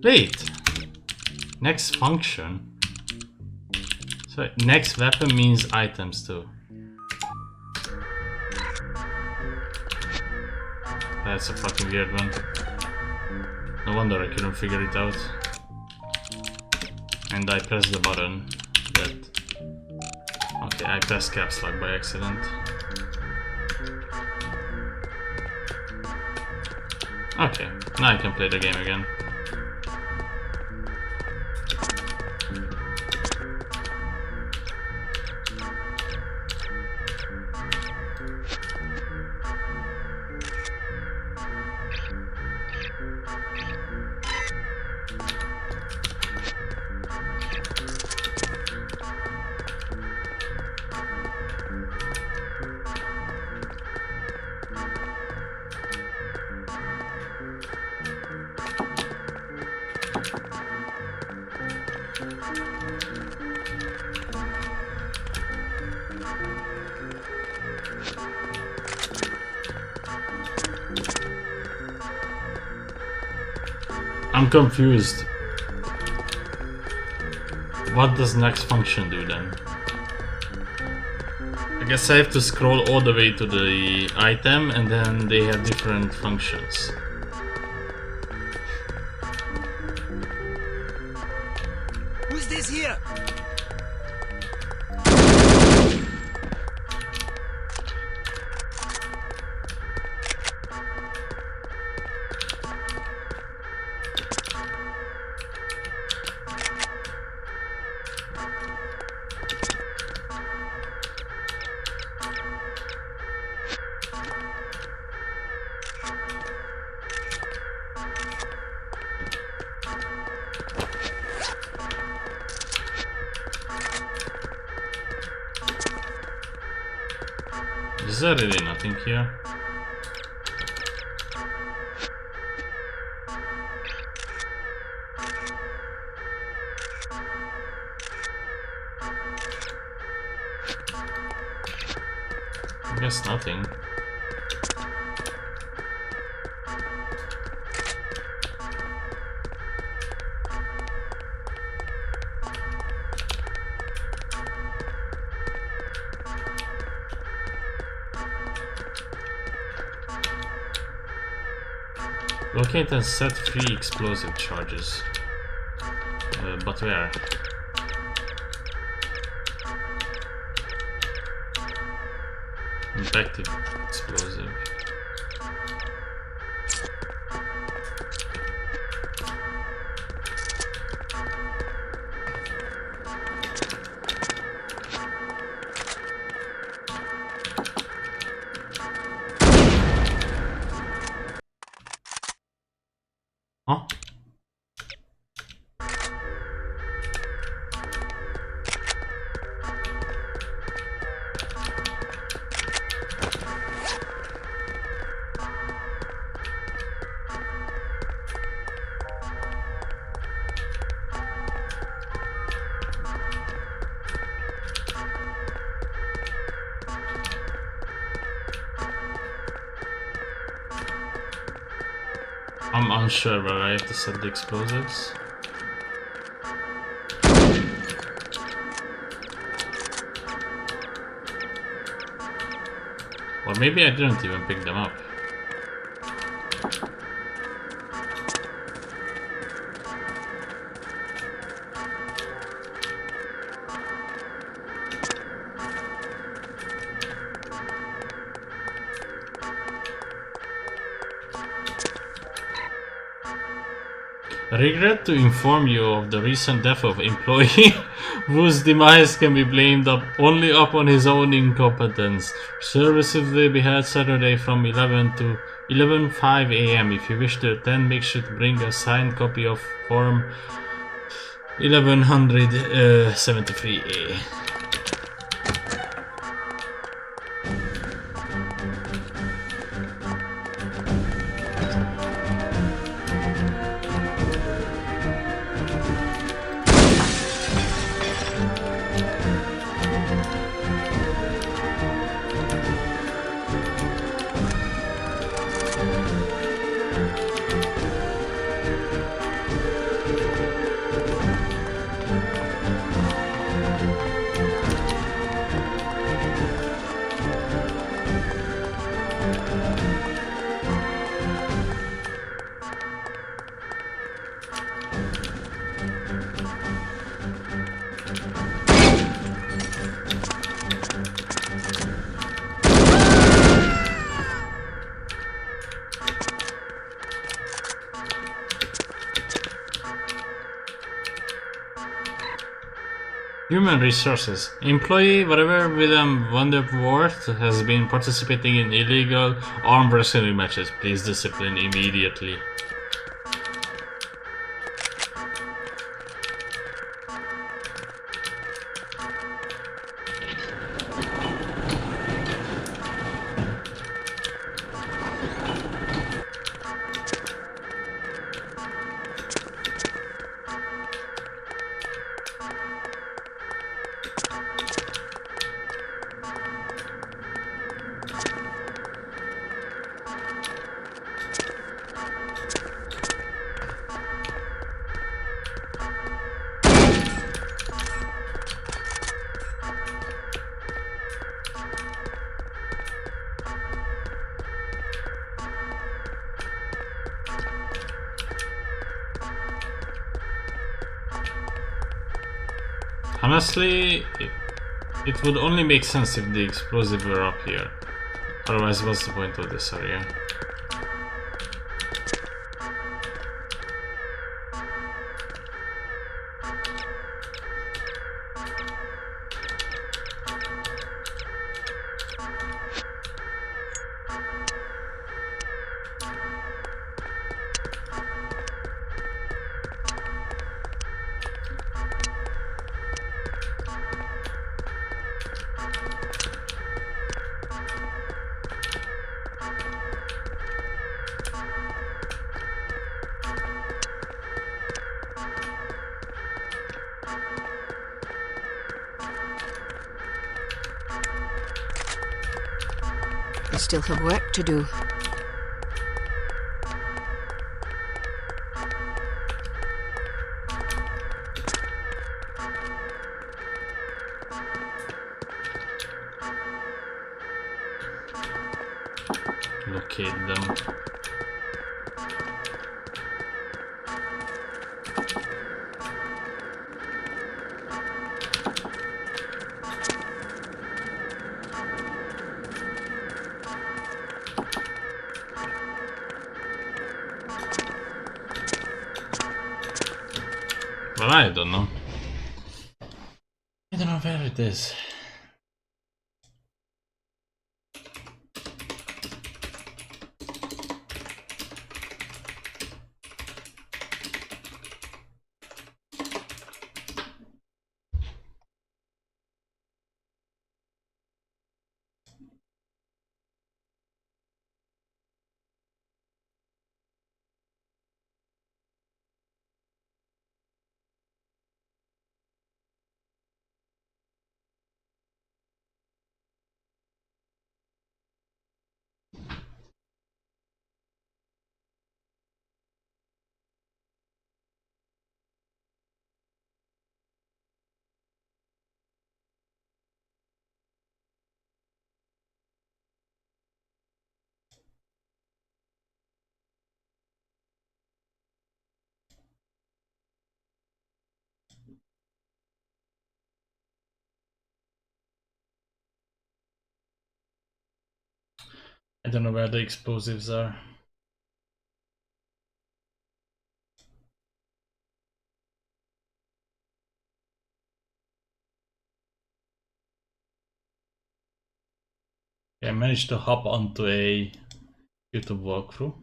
Wait. Next function. So next weapon means items too. That's a fucking weird one. No wonder I couldn't figure it out. And I pressed the button that... Okay, I pressed caps lock by accident. Okay, now I can play the game again. I'm confused. What does next function do then? I guess I have to scroll all the way to the item and then they have different functions. Who's this here? Is there really nothing here? I guess nothing. Locate and set free explosive charges. But where? Infected explosive. Huh? I'm unsure where I have to set the explosives. Or maybe I didn't even pick them up. I regret to inform you of the recent death of employee whose demise can be blamed only upon his own incompetence. Services will be held Saturday from 11 to 11:05 a.m. If you wish to attend, make sure to bring a signed copy of Form 1173A. Human Resources. Employee whatever William Vanderworth has been participating in illegal arm wrestling matches. Please discipline immediately. Honestly, it would only make sense if the explosive were up here. Otherwise, what's the point of this area? We still have work to do. Locate them. Well, I don't know. I don't know where it is. I don't know where the explosives are. I managed to hop onto a YouTube walkthrough.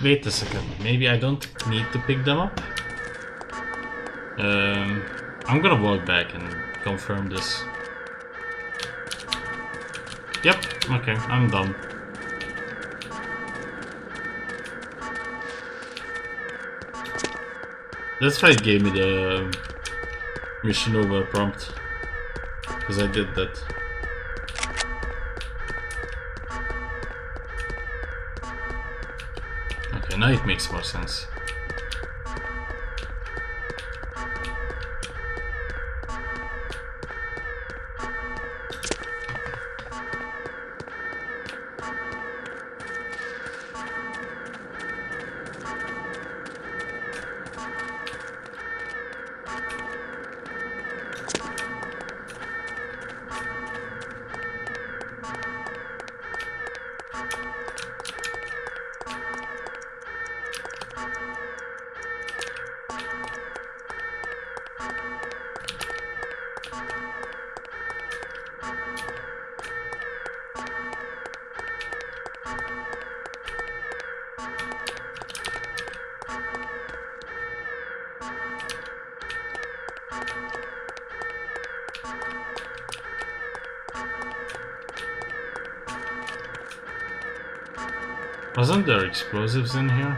Wait a second, maybe I don't need to pick them up? I'm gonna walk back and confirm this. Yep, okay, I'm done. That's why it gave me the mission over prompt, because I did that. Okay, now it makes more sense. Wasn't there explosives in here?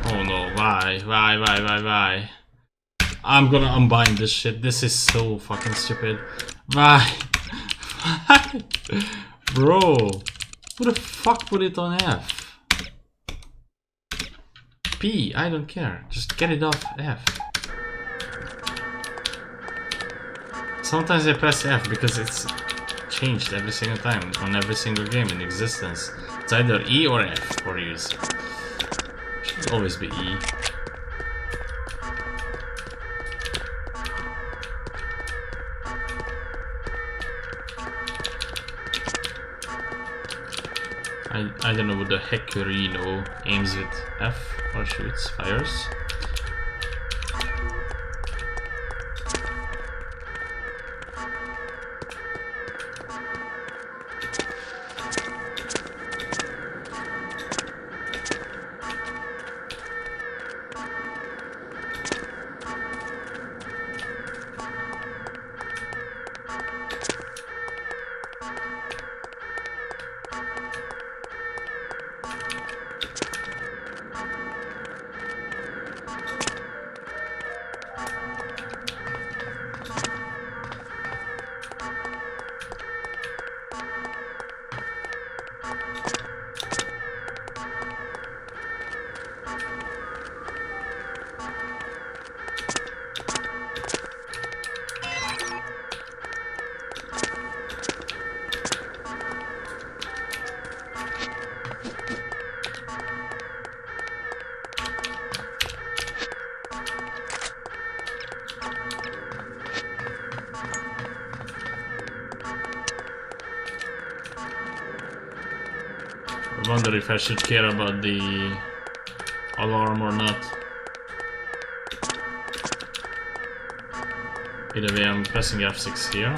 Oh no, why? I'm gonna unbind this shit. This is so fucking stupid. Why? Bro. Who the fuck put it on F? P, I don't care. Just get it off F. Sometimes I press F because it's changed every single time on every single game in existence. It's either E or F for use. Should always be E. I don't know what the heck Reno aims with F or shoots, fires. I wonder if I should care about the alarm or not. Either way, I'm pressing F6 here.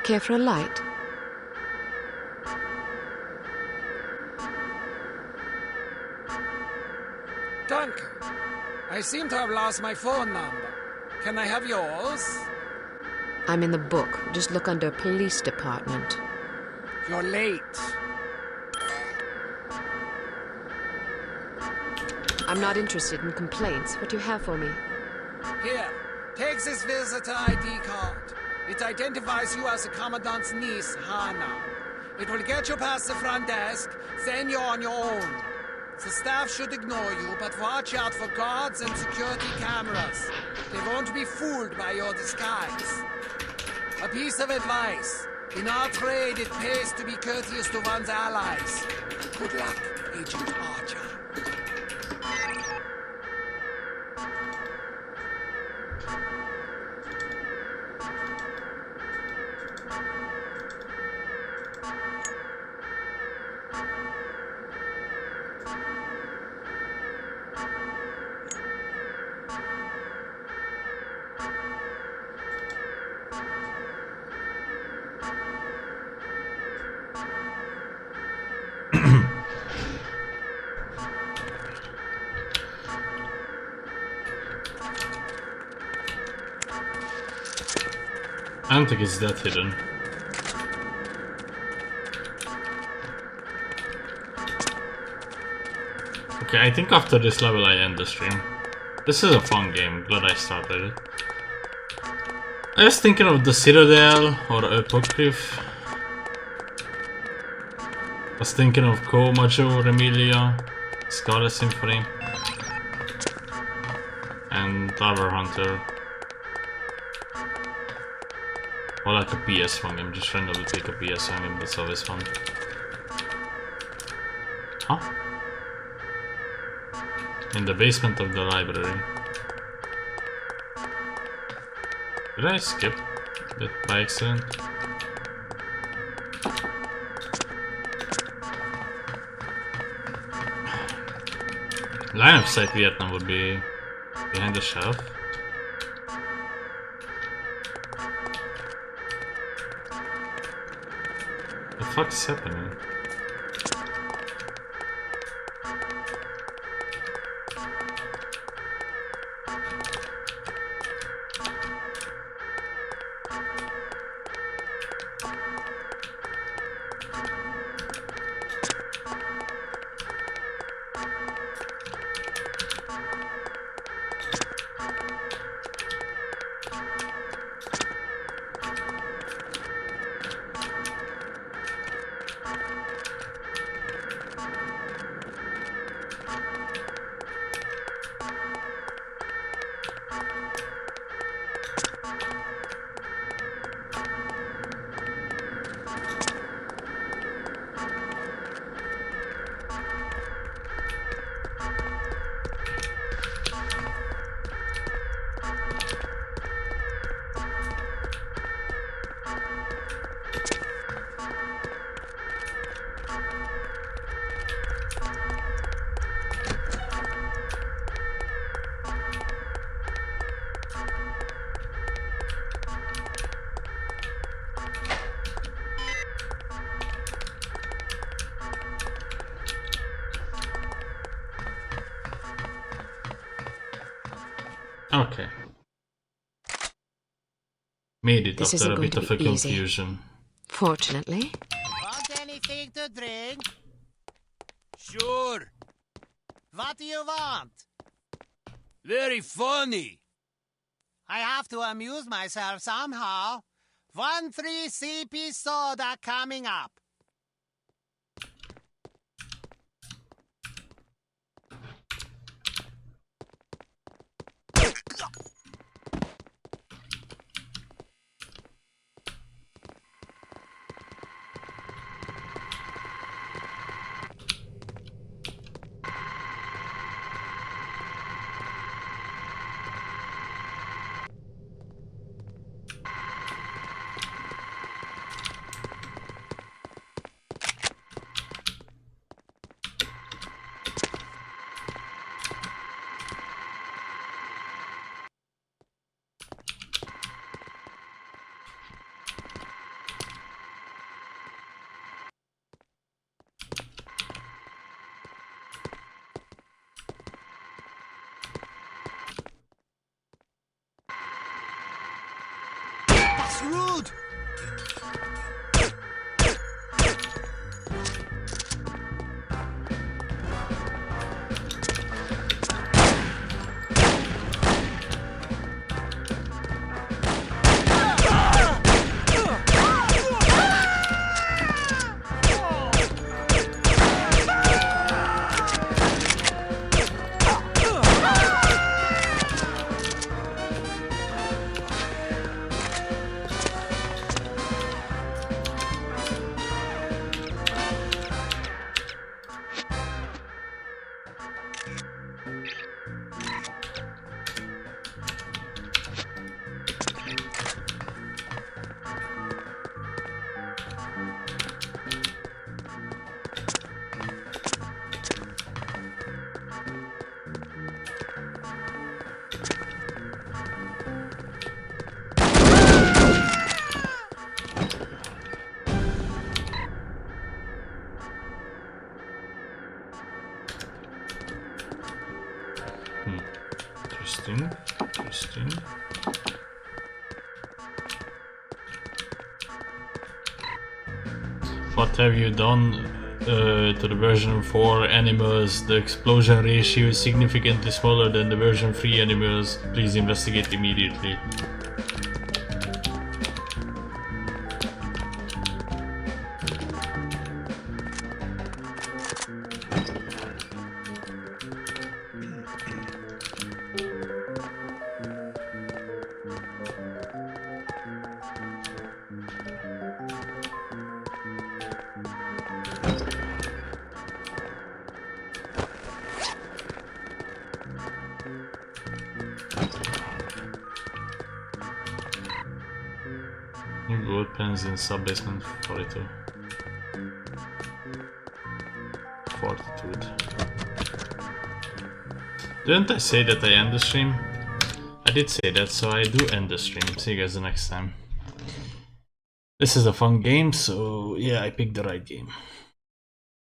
Care for a light? Duncan, I seem to have lost my phone number. Can I have yours? I'm in the book. Just look under police department. You're late. I'm not interested in complaints. What do you have for me? Here, take this visitor ID card. It identifies you as the Commandant's niece, Hannah. It will get you past the front desk, then you're on your own. The staff should ignore you, but watch out for guards and security cameras. They won't be fooled by your disguise. A piece of advice. In our trade, it pays to be courteous to one's allies. Good luck, Agent Archer. I don't think it's that hidden. Okay, I think after this level I end the stream. This is a fun game, glad I started it. I was thinking of the Citadel or Apocryph. I was thinking of Komajo, Remilia, Scarlet Symphony, and Tower Hunter. Or like a PS1 game, just randomly pick a PS1 game, that's always fun. Huh? In the basement of the library. Did I skip that by accident? Line of sight Vietnam would be behind the shelf. What the fuck is happening? Okay. Made it This after isn't a going bit to of a be easy. confusion. Fortunately. Want anything to drink? Sure. What do you want? Very funny. I have to amuse myself somehow. 1 3 CP soda coming up. That's rude. Interesting. What have you done to the version 4 animals? The explosion ratio is significantly smaller than the version 3 animals. Please investigate immediately. New gold pens in sub-basement 42. Fortitude. Didn't I say that I end the stream? I did say that, so I do end the stream. See you guys the next time. This is a fun game, so yeah, I picked the right game.